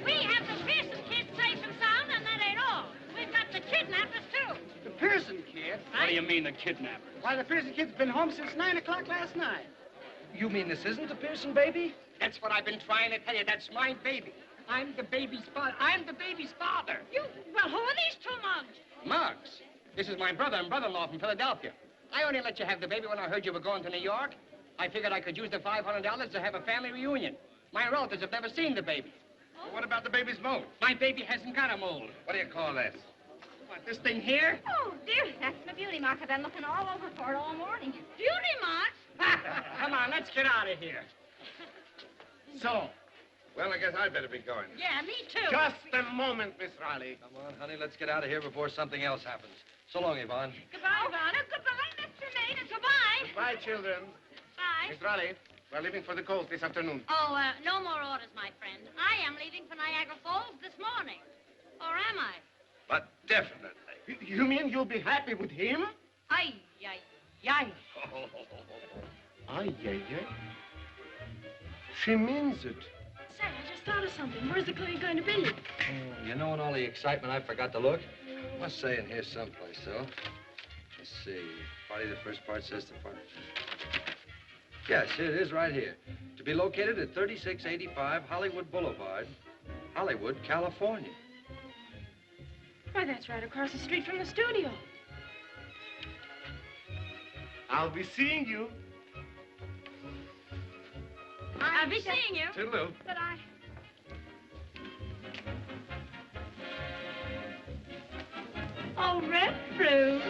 Speaker 3: We have the Pearson kids safe and sound, and that ain't all. We've got the kidnappers, too.
Speaker 19: The Pearson kid?
Speaker 1: What do you mean, the kidnappers?
Speaker 19: Why, the Pearson kid's been home since 9 o'clock last night.
Speaker 5: You mean this isn't the Pearson baby?
Speaker 19: That's what I've been trying to tell you. That's my baby. I'm the baby's father. I'm the baby's father.
Speaker 3: Well, who are these two mugs?
Speaker 19: Mugs. This is my brother and brother-in-law from Philadelphia. I only let you have the baby when I heard you were going to New York. I figured I could use the $500 to have a family reunion. My relatives have never seen the baby.
Speaker 9: Well, what about the baby's mold?
Speaker 19: My baby hasn't got a mold.
Speaker 9: What do you call this?
Speaker 19: What, this thing here?
Speaker 8: Oh, dear, that's my beauty mark. I've been looking all over for it all morning.
Speaker 3: Beauty marks?
Speaker 19: Come on, let's get out of here.
Speaker 9: So? Well, I guess I'd better be going.
Speaker 3: Yeah, me too.
Speaker 9: Just a moment, Miss Riley.
Speaker 5: Come on, honey, let's get out of here before something else happens. So long, Yvonne.
Speaker 3: Goodbye, Ivana. Goodbye, Mr. Maid. Goodbye.
Speaker 9: Bye, children.
Speaker 3: Bye.
Speaker 9: Miss Riley, we're leaving for the coast this afternoon.
Speaker 3: Oh, no more orders, my friend. I am leaving for Niagara Falls this morning. Or am I?
Speaker 9: But definitely. You mean you'll be happy with him?
Speaker 3: Ay, ay, ay.
Speaker 2: Ay, ay, ay. She means it.
Speaker 4: Say, I just thought of something. Where's the clinic going to be?
Speaker 5: Oh, you know, in all the excitement, I forgot to look. Must say in here someplace, though. Let's see. Probably the first part says the part. Yes, it is right here. To be located at 3685 Hollywood Boulevard, Hollywood, California.
Speaker 4: Why, that's right across the street from the studio.
Speaker 2: I'll be seeing you.
Speaker 3: I'll be seeing you.
Speaker 9: Toodaloo.
Speaker 4: But Oh, red fruit.